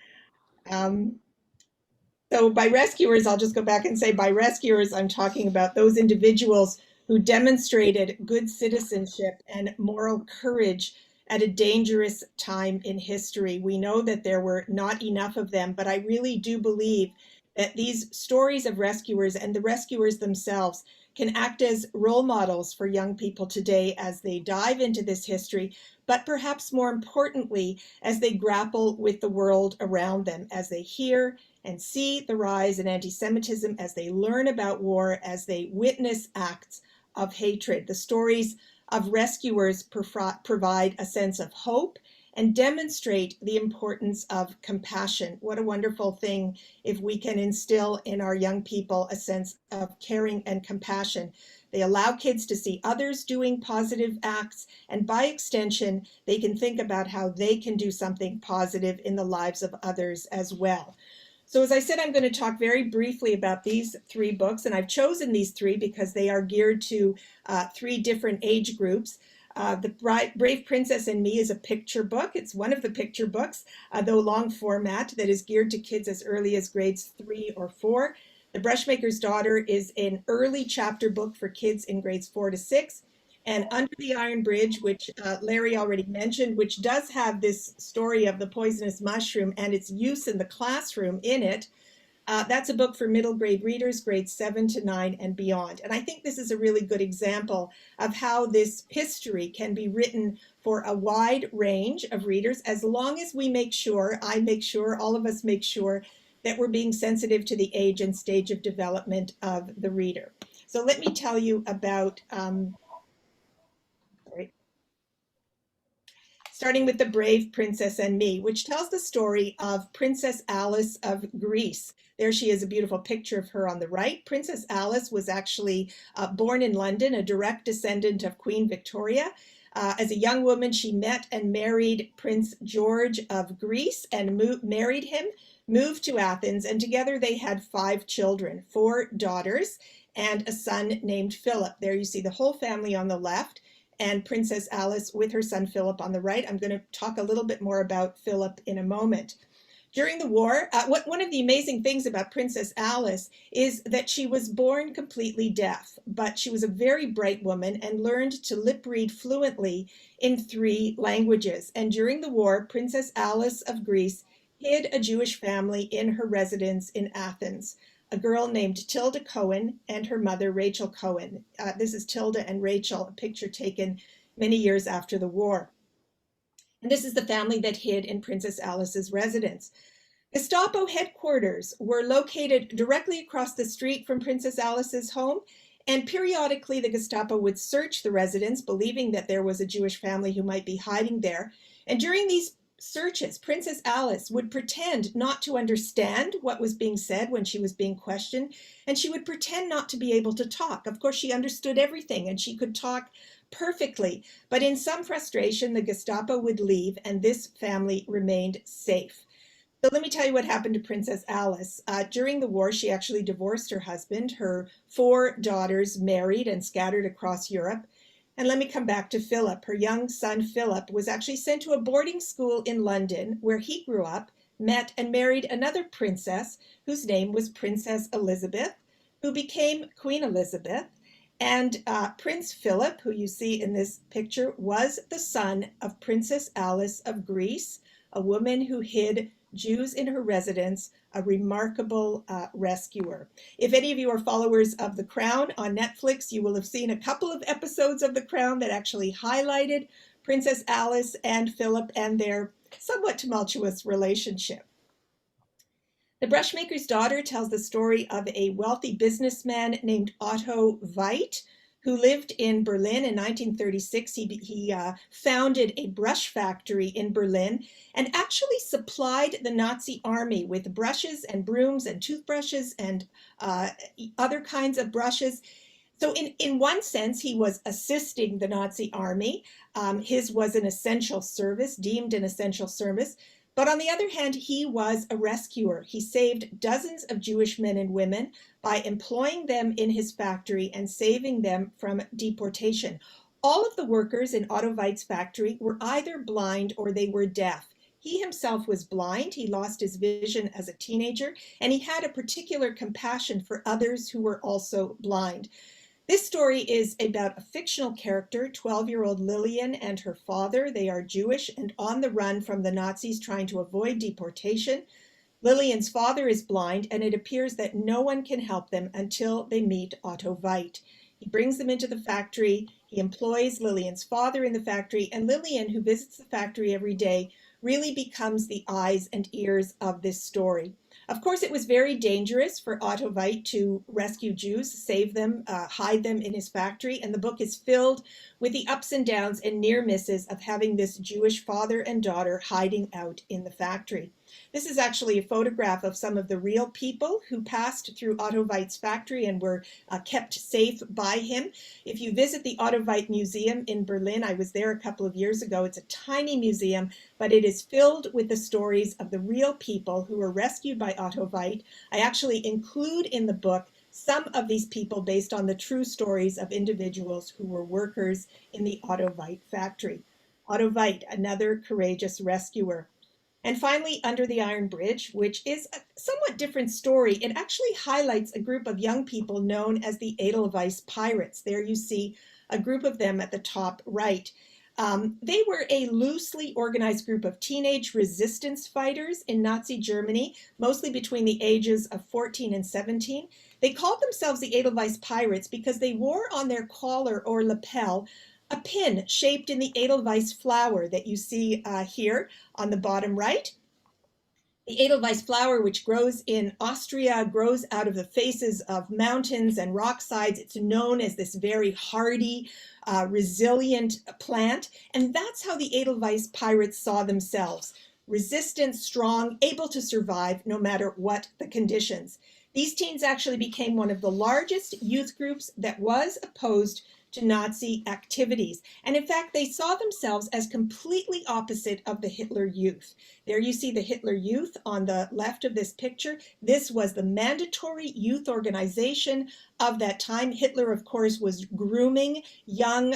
So by rescuers, I'll just go back and say by rescuers, I'm talking about those individuals who demonstrated good citizenship and moral courage at a dangerous time in history. We know that there were not enough of them, but I really do believe that these stories of rescuers and the rescuers themselves can act as role models for young people today as they dive into this history, but perhaps more importantly, as they grapple with the world around them, as they hear and see the rise in anti-Semitism, as they learn about war, as they witness acts of hatred. The stories of rescuers provide a sense of hope and demonstrate the importance of compassion. What a wonderful thing if we can instill in our young people a sense of caring and compassion. They allow kids to see others doing positive acts, and by extension, they can think about how they can do something positive in the lives of others as well. So as I said, I'm going to talk very briefly about these 3 books, and I've chosen these 3 because they are geared to 3 different age groups. The Brave Princess and Me is a picture book. It's one of the picture books, though long format, that is geared to kids as early as grades 3 or 4. The Brushmaker's Daughter is an early chapter book for kids in grades 4 to 6. And Under the Iron Bridge, which Larry already mentioned, which does have this story of the poisonous mushroom and its use in the classroom in it, that's a book for middle grade readers, grades 7 to 9 and beyond. And I think this is a really good example of how this history can be written for a wide range of readers, as long as we make sure, I make sure, all of us make sure that we're being sensitive to the age and stage of development of the reader. So let me tell you about starting with The Brave Princess and Me, which tells the story of Princess Alice of Greece. There she is, a beautiful picture of her on the right. Princess Alice was actually born in London, a direct descendant of Queen Victoria. As a young woman, she met and married Prince George of Greece and married him, moved to Athens, and together they had 5 children, 4 daughters, and a son named Philip. There you see the whole family on the left, and Princess Alice with her son Philip on the right. I'm going to talk a little bit more about Philip in a moment. During the war, one of the amazing things about Princess Alice is that she was born completely deaf, but she was a very bright woman and learned to lip read fluently in 3 languages. And during the war, Princess Alice of Greece hid a Jewish family in her residence in Athens, a girl named Tilda Cohen and her mother, Rachel Cohen. This is Tilda and Rachel, a picture taken many years after the war. And this is the family that hid in Princess Alice's residence. Gestapo headquarters were located directly across the street from Princess Alice's home, and periodically the Gestapo would search the residence, believing that there was a Jewish family who might be hiding there. And during these searches, Princess Alice would pretend not to understand what was being said when she was being questioned, and she would pretend not to be able to talk. Of course, she understood everything and she could talk perfectly, but in some frustration, the Gestapo would leave and this family remained safe. So let me tell you what happened to Princess Alice. During the war, she actually divorced her husband. Her 4 daughters married and scattered across Europe. And let me come back to Philip. Her young son, Philip, was actually sent to a boarding school in London where he grew up, met and married another princess whose name was Princess Elizabeth, who became Queen Elizabeth. And Prince Philip, who you see in this picture, was the son of Princess Alice of Greece, a woman who hid Jews in her residence, a remarkable rescuer. If any of you are followers of The Crown on Netflix, you will have seen a couple of episodes of The Crown that actually highlighted Princess Alice and Philip and their somewhat tumultuous relationship. The Brushmaker's Daughter tells the story of a wealthy businessman named Otto Veit, who lived in Berlin in 1936. He founded a brush factory in Berlin and actually supplied the Nazi army with brushes and brooms and toothbrushes and other kinds of brushes. So in one sense, he was assisting the Nazi army. His was an essential service, deemed an essential service. But on the other hand, he was a rescuer. He saved dozens of Jewish men and women by employing them in his factory and saving them from deportation. All of the workers in Otto Veit's factory were either blind or they were deaf. He himself was blind. He lost his vision as a teenager, and he had a particular compassion for others who were also blind. This story is about a fictional character, 12-year-old Lillian and her father. They are Jewish and on the run from the Nazis trying to avoid deportation. Lillian's father is blind, and it appears that no one can help them until they meet Otto Veit. He brings them into the factory. He employs Lillian's father in the factory, and Lillian, who visits the factory every day, really becomes the eyes and ears of this story. Of course, it was very dangerous for Otto Veit to rescue Jews, save them, hide them in his factory, and the book is filled with the ups and downs and near misses of having this Jewish father and daughter hiding out in the factory. This is actually a photograph of some of the real people who passed through Otto Veit's factory and were kept safe by him. If you visit the Otto Veit Museum in Berlin, I was there a couple of years ago. It's a tiny museum, but it is filled with the stories of the real people who were rescued by Otto Veit. I actually include in the book some of these people based on the true stories of individuals who were workers in the Otto Veit factory. Otto Veit, another courageous rescuer. And finally, Under the Iron Bridge, which is a somewhat different story. It actually highlights a group of young people known as the Edelweiss Pirates. There you see a group of them at the top right. They were a loosely organized group of teenage resistance fighters in Nazi Germany, mostly between the ages of 14 and 17. They called themselves the Edelweiss Pirates because they wore on their collar or lapel a pin shaped in the Edelweiss flower that you see here on the bottom right. The Edelweiss flower, which grows in Austria, grows out of the faces of mountains and rock sides. It's known as this very hardy, resilient plant. And that's how the Edelweiss Pirates saw themselves: resistant, strong, able to survive no matter what the conditions. These teens actually became one of the largest youth groups that was opposed to Nazi activities. And in fact, they saw themselves as completely opposite of the Hitler Youth. There you see the Hitler Youth on the left of this picture. This was the mandatory youth organization of that time. Hitler, of course, was grooming young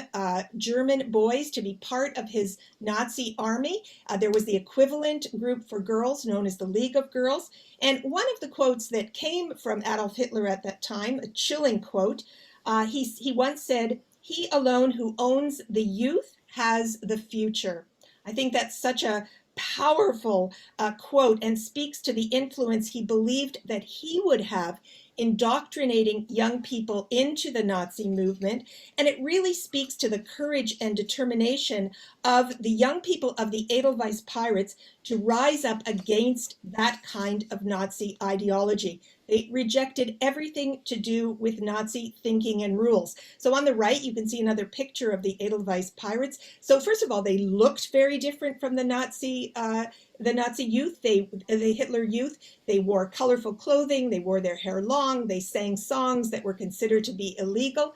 German boys to be part of his Nazi army. There was the equivalent group for girls known as the League of Girls. And one of the quotes that came from Adolf Hitler at that time, a chilling quote, he once said, "He alone who owns the youth has the future." I think that's such a powerful quote and speaks to the influence he believed that he would have indoctrinating young people into the Nazi movement. And it really speaks to the courage and determination of the young people of the Edelweiss Pirates to rise up against that kind of Nazi ideology. They rejected everything to do with Nazi thinking and rules. So on the right, you can see another picture of the Edelweiss Pirates. So first of all, they looked very different from the Nazi youth, the Hitler youth. They wore colorful clothing, they wore their hair long, they sang songs that were considered to be illegal.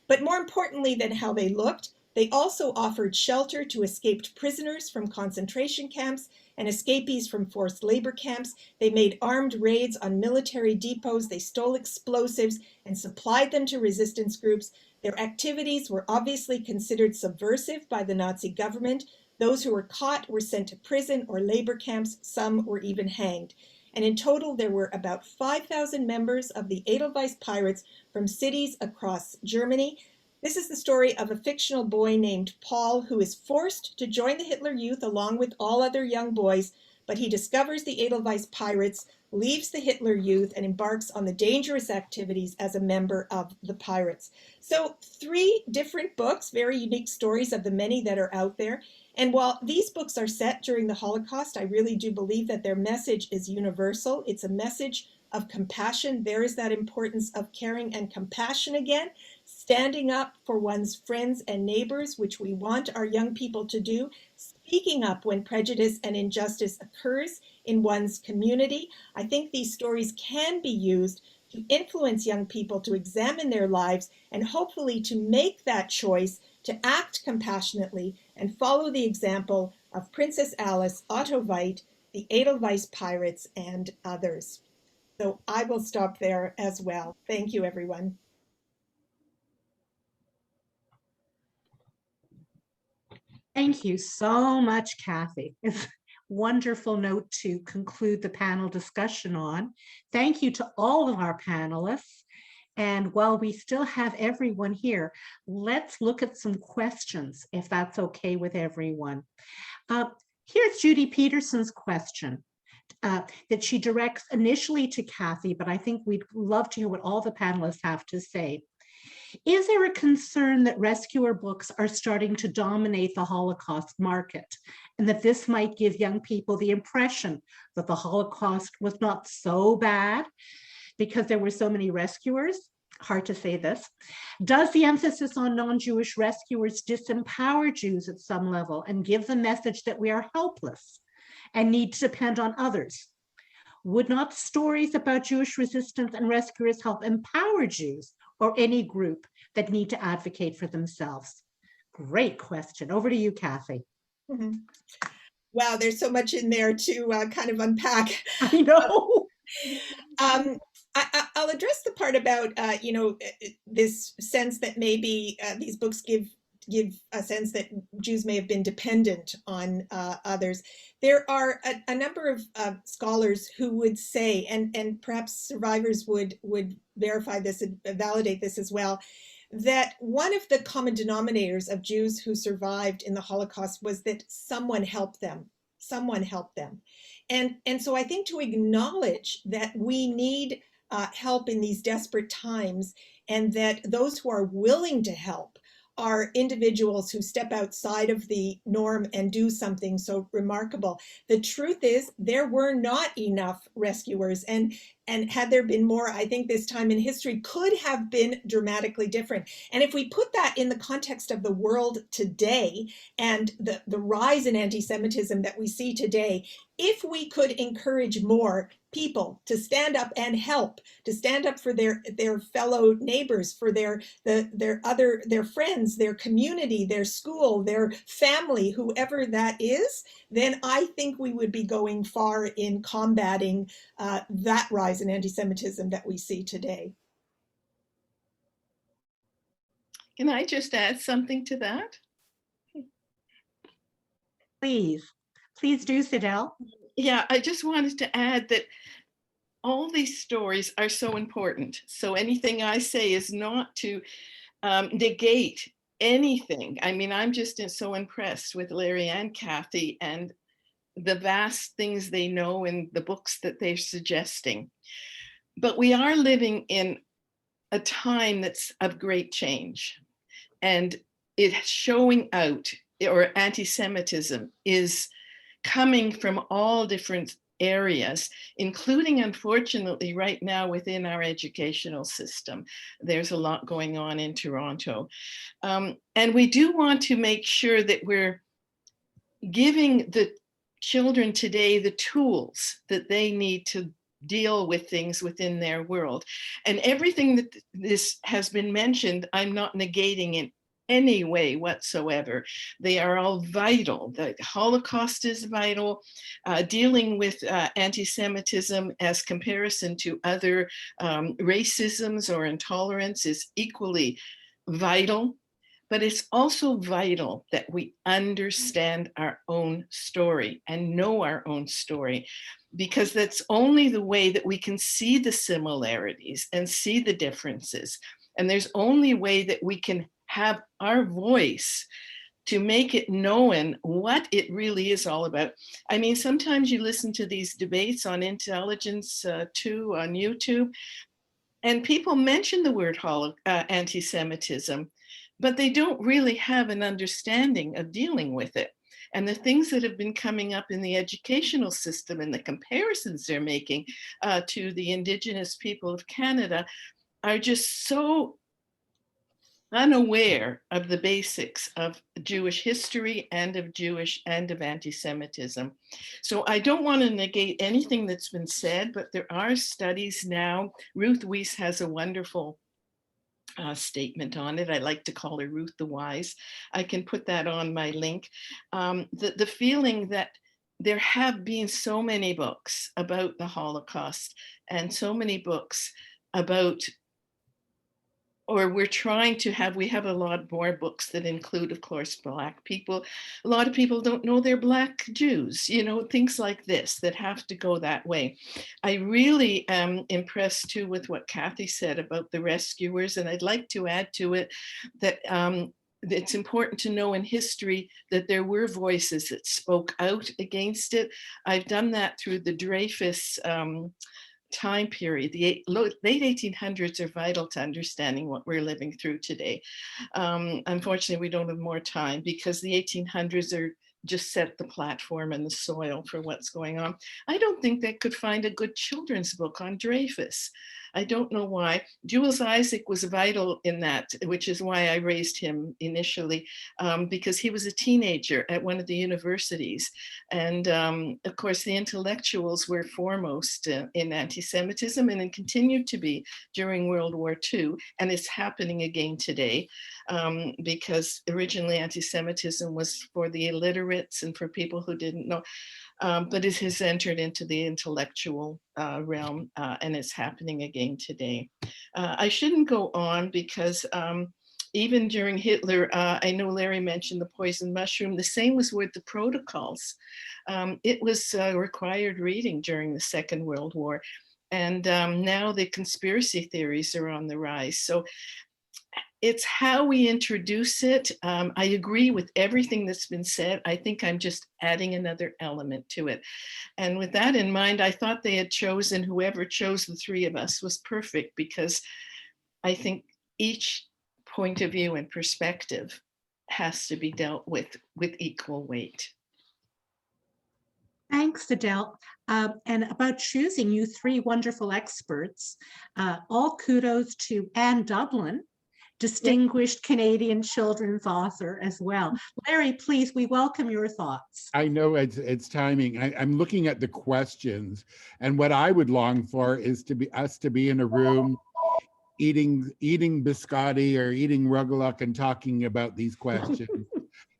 But more importantly than how they looked, they also offered shelter to escaped prisoners from concentration camps and escapees from forced labor camps. They made armed raids on military depots. They stole explosives and supplied them to resistance groups. Their activities were obviously considered subversive by the Nazi government. Those who were caught were sent to prison or labor camps. Some were even hanged. And in total, there were about 5,000 members of the Edelweiss Pirates from cities across Germany. This is the story of a fictional boy named Paul who is forced to join the Hitler Youth along with all other young boys, but he discovers the Edelweiss Pirates, leaves the Hitler Youth, and embarks on the dangerous activities as a member of the Pirates. So 3 different books, very unique stories of the many that are out there. And while these books are set during the Holocaust, I really do believe that their message is universal. It's a message of compassion. There is that importance of caring and compassion again, standing up for one's friends and neighbors, which we want our young people to do, speaking up when prejudice and injustice occurs in one's community. I think these stories can be used to influence young people to examine their lives and hopefully to make that choice to act compassionately and follow the example of Princess Alice, Otto Veit, the Edelweiss Pirates, and others. So I will stop there as well. Thank you, everyone. Thank you so much, Kathy. It's a wonderful note to conclude the panel discussion on. Thank you to all of our panelists. And while we still have everyone here, let's look at some questions, if that's okay with everyone. Here's Judy Peterson's question that she directs initially to Kathy, but I think we'd love to hear what all the panelists have to say. Is there a concern that rescuer books are starting to dominate the Holocaust market, and that this might give young people the impression that the Holocaust was not so bad because there were so many rescuers? Hard to say this. Does the emphasis on non-Jewish rescuers disempower Jews at some level and give the message that we are helpless and need to depend on others? Would not stories about Jewish resistance and rescuers help empower Jews or any group that need to advocate for themselves? Great question. Over to you, Kathy. Mm-hmm. Wow, there's so much in there to kind of unpack. I know. I'll address the part about, this sense that maybe these books give a sense that Jews may have been dependent on others. There are a number of scholars who would say, and perhaps survivors would verify this and validate this as well, that one of the common denominators of Jews who survived in the Holocaust was that someone helped them. Someone helped them. And so I think to acknowledge that we need help in these desperate times, and that those who are willing to help are individuals who step outside of the norm and do something so remarkable. The truth is, there were not enough rescuers, and had there been more, I think this time in history could have been dramatically different. And if we put that in the context of the world today and the rise in anti-Semitism that we see today, if we could encourage more people to stand up and help, to stand up for their fellow neighbors, for their friends, their community, their school, their family, whoever that is, then I think we would be going far in combating that rise in anti-Semitism that we see today. Can I just add something to that? Please do, Adele. Yeah, I just wanted to add that all these stories are so important. So anything I say is not to negate anything. I mean, I'm just so impressed with Larry and Kathy and the vast things they know in the books that they're suggesting. But we are living in a time that's of great change, and it's showing out, or anti-Semitism is coming from all different areas, including, unfortunately, right now within our educational system. There's a lot going on in Toronto. And we do want to make sure that we're giving the children today the tools that they need to deal with things within their world. And everything that this has been mentioned, I'm not negating in any way whatsoever. They are all vital. The Holocaust is vital. Dealing with anti-Semitism as comparison to other racisms or intolerance is equally vital. But it's also vital that we understand our own story and know our own story, because that's only the way that we can see the similarities and see the differences. And there's only a way that we can have our voice to make it known what it really is all about. I mean, sometimes you listen to these debates on Intelligence 2 on YouTube, and people mention the word anti-Semitism, but they don't really have an understanding of dealing with it. And the things that have been coming up in the educational system and the comparisons they're making to the Indigenous people of Canada are just so unaware of the basics of Jewish history and of anti-Semitism. So I don't want to negate anything that's been said, but there are studies now. Ruth Weiss has a wonderful statement on it. I like to call her Ruth the Wise. I can put that on my link. The feeling that there have been so many books about the Holocaust and so many books about, or we're trying to have, we have a lot more books that include, of course, Black people. A lot of people don't know they're Black Jews, you know, things like this that have to go that way. I really am impressed too with what Kathy said about the rescuers. And I'd like to add to it that it's important to know in history that there were voices that spoke out against it. I've done that through the Dreyfus time period. The late 1800s are vital to understanding what we're living through today. Unfortunately, we don't have more time because the 1800s are just set the platform and the soil for what's going on. I don't think they could find a good children's book on Dreyfus. I don't know why. Jules Isaac was vital in that, which is why I raised him initially, because he was a teenager at one of the universities. And of course, the intellectuals were foremost in anti-Semitism and continued to be during World War II. And it's happening again today, because originally anti-Semitism was for the illiterates and for people who didn't know. But it has entered into the intellectual realm, and it's happening again today. I shouldn't go on because even during Hitler, I know Larry mentioned the poison mushroom. The same was with the protocols. It was required reading during the Second World War. And now the conspiracy theories are on the rise. So it's how we introduce it. I agree with everything that's been said. I think I'm just adding another element to it. And with that in mind, I thought they had chosen, whoever chose the three of us was perfect, because I think each point of view and perspective has to be dealt with equal weight. Thanks, Adele. And about choosing you three wonderful experts, all kudos to Anne Dublin, distinguished Canadian children's author as well. Larry, please, we welcome your thoughts. I know it's timing. I'm looking at the questions, and what I would long for is to be in a room eating biscotti or eating rugelach and talking about these questions.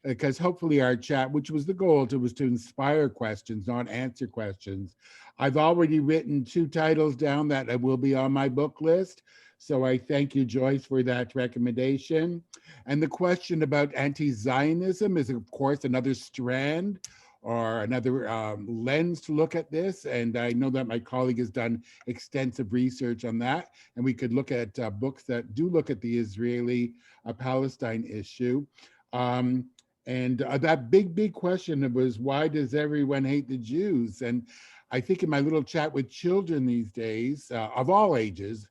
Because hopefully our chat, which was the goal, was to inspire questions, not answer questions. I've already written 2 titles down that will be on my book list. So I thank you, Joyce, for that recommendation. And the question about anti-Zionism is, of course, another strand or another lens to look at this. And I know that my colleague has done extensive research on that. And we could look at books that do look at the Israeli-Palestine issue. And that big question was, why does everyone hate the Jews? And I think in my little chat with children these days, of all ages,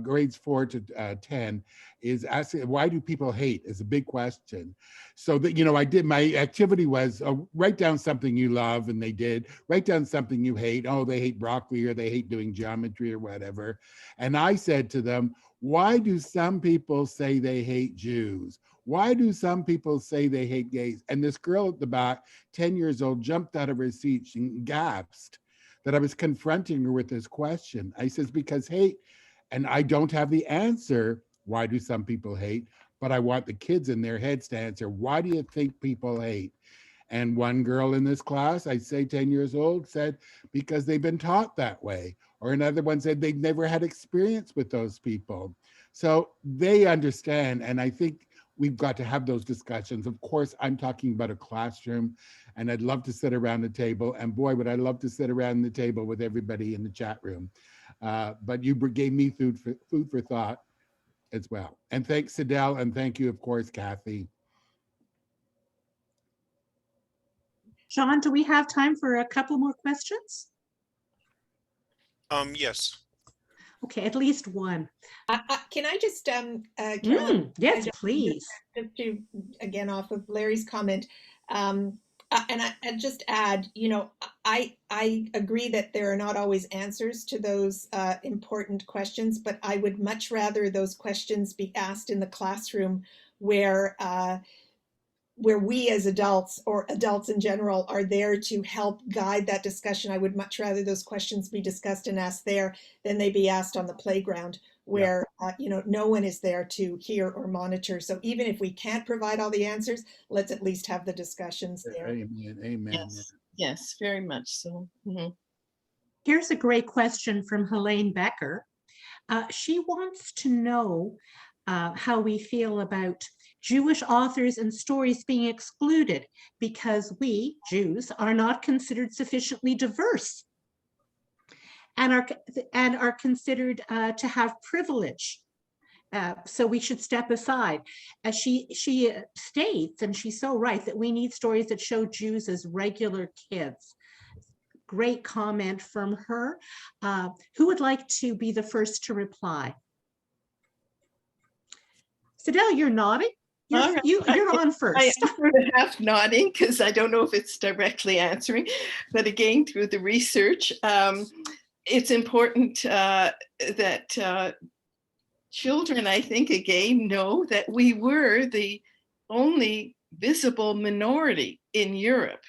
grades 4 to 10, is asking, why do people hate, is a big question. So that, I did, my activity was write down something you love, and they did. Write down something you hate. Oh, they hate broccoli, or they hate doing geometry or whatever. And I said to them, why do some people say they hate Jews? Why do some people say they hate gays? And this girl at the back, 10 years old, jumped out of her seat and gasped that I was confronting her with this question. I says, because hate, and I don't have the answer, why do some people hate? But I want the kids in their heads to answer, why do you think people hate? And one girl in this class, I'd say 10 years old, said, because they've been taught that way. Or another one said they've never had experience with those people. So they understand. And I think we've got to have those discussions. Of course, I'm talking about a classroom, and I'd love to sit around the table. And boy, would I love to sit around the table with everybody in the chat room. But you gave me food for thought as well. And thanks, Adele, and thank you, of course, Kathy. Sean, do we have time for a couple more questions? Yes. Okay, at least one. Can I just, Carolyn, Yes, please. just to, again, off of Larry's comment, and I just add, I agree that there are not always answers to those important questions, but I would much rather those questions be asked in the classroom where we as adults, or adults in general, are there to help guide that discussion. I would much rather those questions be discussed and asked there than they be asked on the playground where no one is there to hear or monitor. So even if we can't provide all the answers, let's at least have the discussions there. Amen. Amen. Yes, yes, very much so. Mm-hmm. Here's a great question from Helene Becker. She wants to know how we feel about Jewish authors and stories being excluded because we, Jews, are not considered sufficiently diverse and are considered to have privilege. So we should step aside. She states, and she's so right, that we need stories that show Jews as regular kids. Great comment from her. Who would like to be the first to reply? Adele, you're nodding. You're on first. I'm sort of half nodding because I don't know if it's directly answering, but again, through the research, it's important that children, I think, again, know that we were the only visible minority in Europe.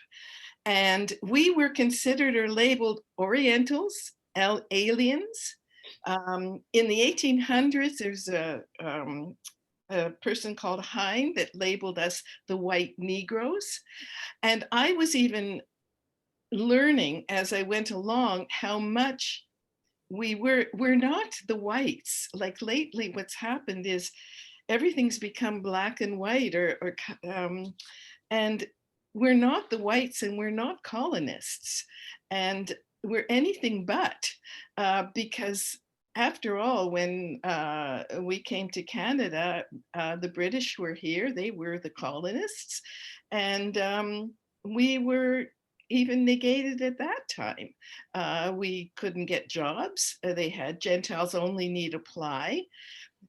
And we were considered or labeled Orientals, aliens. In the 1800s, there's a person called Hein that labeled us the white Negroes. And I was even learning as I went along how much we're not the whites. Like lately, what's happened is everything's become black and white, and we're not the whites, and we're not colonists, and we're anything but, because after all, when we came to Canada, the British were here, they were the colonists, and we were even negated at that time. We couldn't get jobs. They had Gentiles only need apply.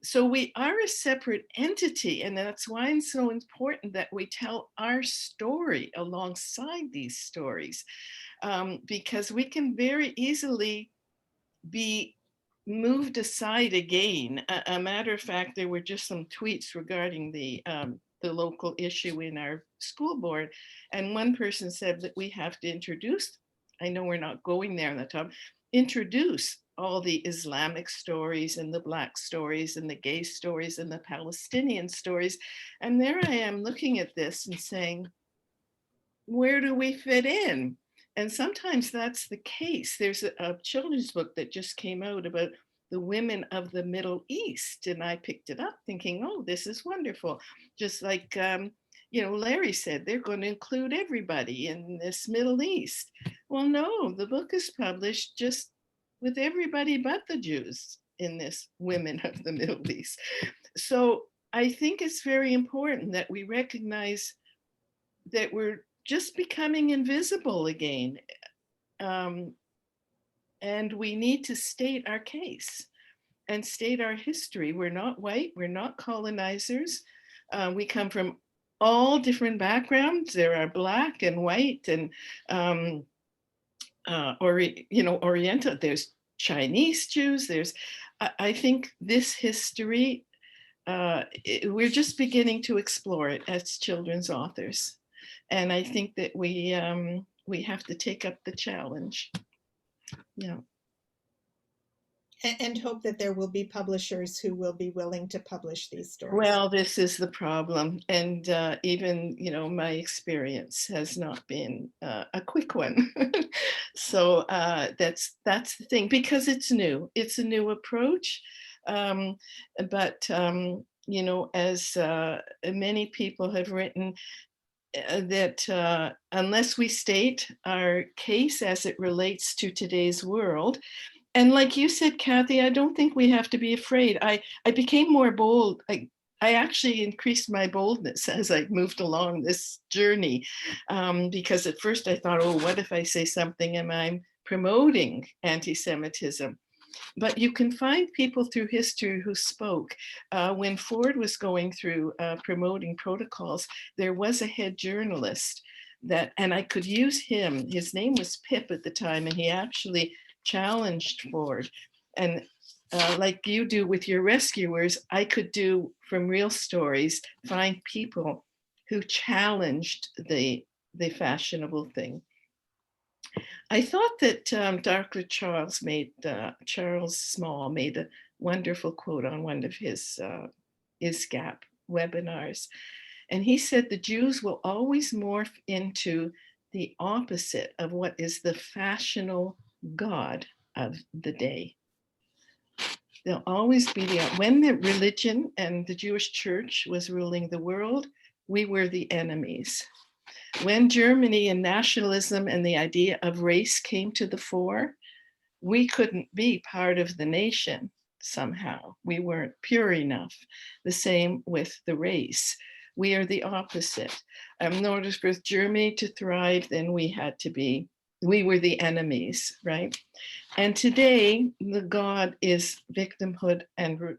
So we are a separate entity, and that's why it's so important that we tell our story alongside these stories, because we can very easily be moved aside again. A matter of fact, there were just some tweets regarding the local issue in our school board, and one person said that we have to introduce, I know we're not going there on the top, introduce all the Islamic stories and the Black stories and the gay stories and the Palestinian stories. And there I am looking at this and saying, where do we fit in? And sometimes that's the case. There's a children's book that just came out about the women of the Middle East. And I picked it up thinking, oh, this is wonderful. Just like, Larry said, they're going to include everybody in this Middle East. Well, no, the book is published just with everybody but the Jews in this women of the Middle East. So I think it's very important that we recognize that we're just becoming invisible again. And we need to state our case and state our history. We're not white, we're not colonizers. We come from all different backgrounds. There are Black and white and Oriental. There's Chinese Jews. There's, I think this history, we're just beginning to explore it as children's authors. And I think that we have to take up the challenge. Yeah. And hope that there will be publishers who will be willing to publish these stories. Well, this is the problem. And even, my experience has not been a quick one. So that's the thing, because it's new. It's a new approach. But as many people have written, that unless we state our case as it relates to today's world, and like you said, Kathy, I don't think we have to be afraid. I became more bold. I actually increased my boldness as I moved along this journey, because at first I thought, oh, what if I say something and I'm promoting anti-Semitism? But you can find people through history who spoke. When Ford was going through promoting protocols, there was a head journalist and I could use him. His name was Pip at the time, and he actually challenged Ford. And like you do with your rescuers, I could do from real stories, find people who challenged the fashionable thing. I thought that Dr. Charles Small made a wonderful quote on one of his ISGAP webinars. And he said the Jews will always morph into the opposite of what is the fashionable God of the day. They'll always be when the religion and the Jewish church was ruling the world, we were the enemies. When Germany and nationalism and the idea of race came to the fore, we couldn't be part of the nation somehow. We weren't pure enough. The same with the race. We are the opposite. In order for Germany to thrive, then we were the enemies, right? And today, the God is victimhood and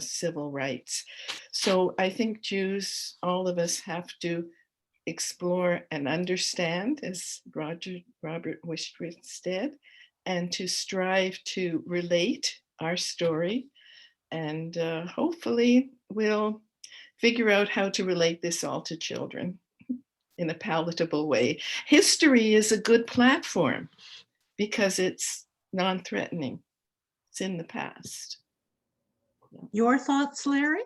civil rights. So I think Jews, all of us, have to explore and understand, as Robert Wistrich said, and to strive to relate our story. And hopefully we'll figure out how to relate this all to children in a palatable way. History is a good platform because it's non-threatening. It's in the past. Your thoughts, Larry?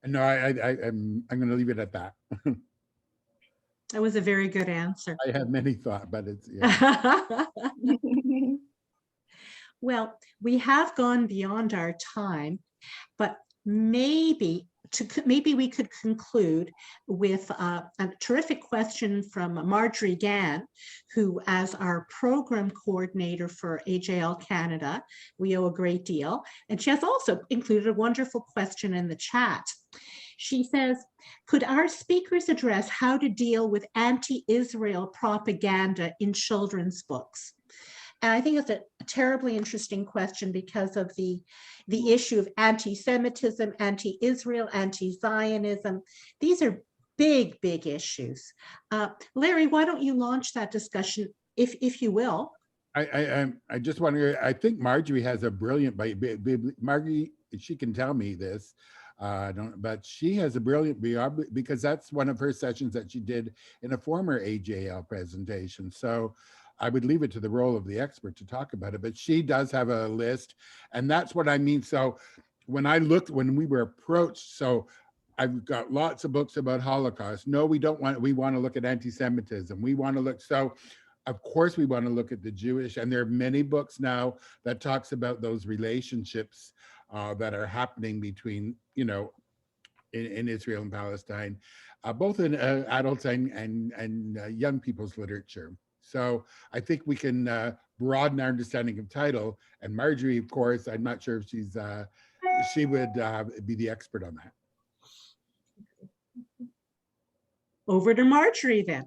No, I'm going to leave it at that. That was a very good answer. I have many thoughts, but it's, yeah. Well, we have gone beyond our time, but maybe we could conclude with a terrific question from Marjorie Gann, who, as our program coordinator for AJL Canada, we owe a great deal. And she has also included a wonderful question in the chat. She says, could our speakers address how to deal with anti-Israel propaganda in children's books? And I think it's a terribly interesting question because of the issue of anti-Semitism, anti-Israel, anti-Zionism. These are big, big issues. Larry, why don't you launch that discussion, if you will? I just wonder, I think Marjorie has a brilliant, Marjorie, she can tell me this, but she has a brilliant, because that's one of her sessions that she did in a former AJL presentation. So I would leave it to the role of the expert to talk about it, but she does have a list, and that's what I mean. So when we were approached, so I've got lots of books about Holocaust. No, we don't want, we want to look at anti-Semitism. We want to look, so of course we want to look at the Jewish, and there are many books now that talks about those relationships that are happening between, in Israel and Palestine, both in adults and young people's literature. So I think we can broaden our understanding of title. And Marjorie, of course, I'm not sure if she would be the expert on that. Over to Marjorie then.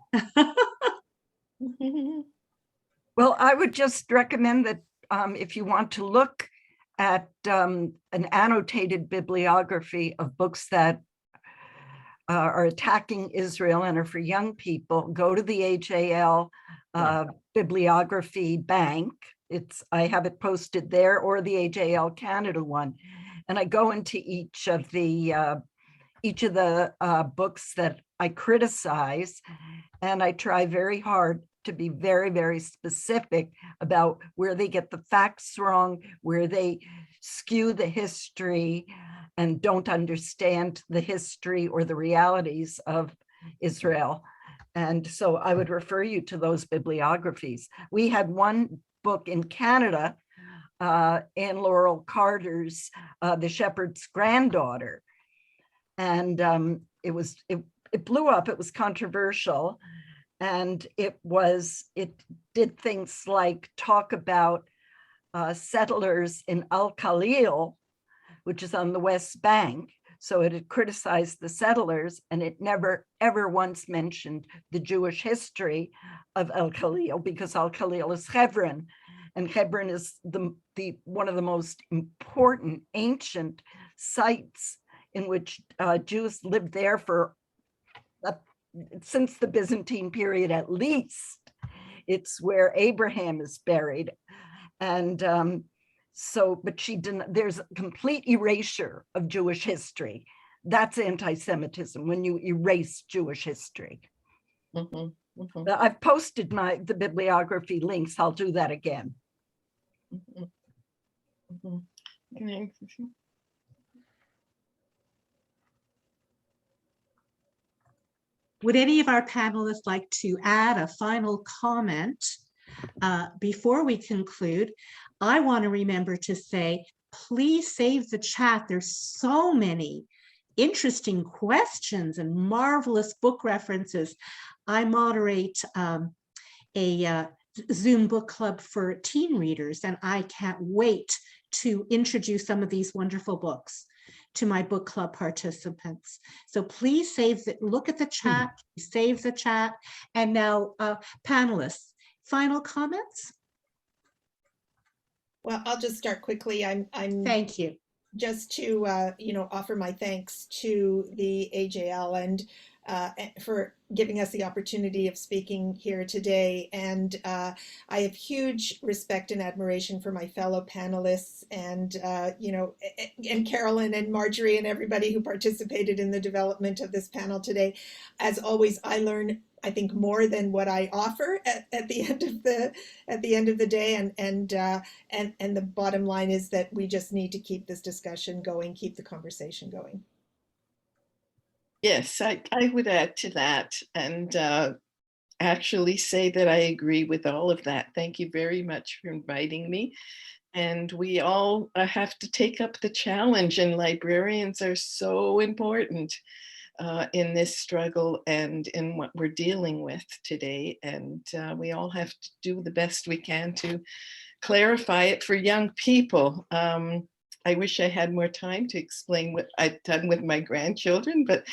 Well, I would just recommend that if you want to look at an annotated bibliography of books that are attacking Israel and are for young people, go to the HAL bibliography bank. I have it posted there, or the HAL Canada one. And I go into each of the books that I criticize, and I try very hard to be very, very specific about where they get the facts wrong, where they skew the history and don't understand the history or the realities of Israel. And so I would refer you to those bibliographies. We had one book in Canada, Anne Laurel Carter's The Shepherd's Granddaughter. And it blew up, it was controversial. And it did things like talk about settlers in Al-Khalil, which is on the West Bank. So it had criticized the settlers, and it never, ever once mentioned the Jewish history of Al-Khalil, because Al-Khalil is Hebron, and Hebron is one of the most important ancient sites in which Jews lived there for since the Byzantine period, at least. It's where Abraham is buried. And but there's a complete erasure of Jewish history. That's anti-Semitism, when you erase Jewish history. Mm-hmm, mm-hmm. I've posted the bibliography links. I'll do that again. Mm-hmm. Mm-hmm. Would any of our panelists like to add a final comment before we conclude? I want to remember to say, please save the chat. There's so many interesting questions and marvelous book references. I moderate a Zoom book club for teen readers, and I can't wait to introduce some of these wonderful books to my book club participants. So please look at the chat, save the chat. And now, panelists, final comments? Well, I'll just start quickly. I'm Thank you. Just to offer my thanks to the AJL and for giving us the opportunity of speaking here today. And I have huge respect and admiration for my fellow panelists, and and Carolyn and Marjorie and everybody who participated in the development of this panel today. As always, I learn, I think, more than what I offer at the end of the day, and the bottom line is that we just need to keep this discussion going, keep the conversation going. Yes, I would add to that, and actually say that I agree with all of that. Thank you very much for inviting me. And we all have to take up the challenge, and librarians are so important in this struggle and in what we're dealing with today. And we all have to do the best we can to clarify it for young people. I wish I had more time to explain what I've done with my grandchildren, but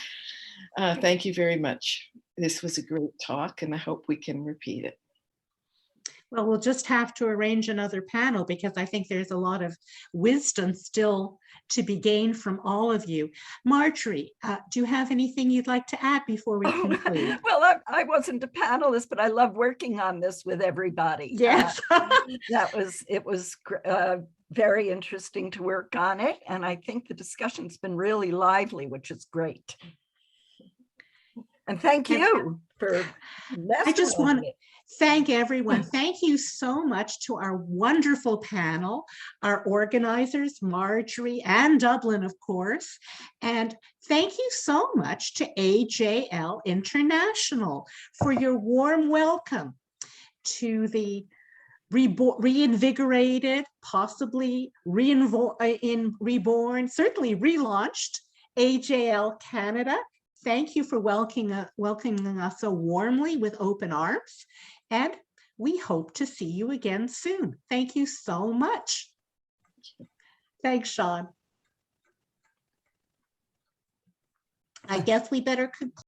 thank you very much. This was a great talk, and I hope we can repeat it. Well, we'll just have to arrange another panel, because I think there's a lot of wisdom still to be gained from all of you. Marjorie, do you have anything you'd like to add before we conclude? Well, I wasn't a panelist, but I love working on this with everybody. Yes. It was very interesting to work on it. And I think the discussion's been really lively, which is great. And thank you for I just want to thank everyone. Thank you so much to our wonderful panel, our organizers, Marjorie and Dublin, of course. And thank you so much to AJL International for your warm welcome to the reinvigorated, possibly reborn, certainly relaunched AJL Canada. Thank you for welcoming us so warmly with open arms, and we hope to see you again soon. Thank you so much. Thanks, Sean. I guess we better conclude.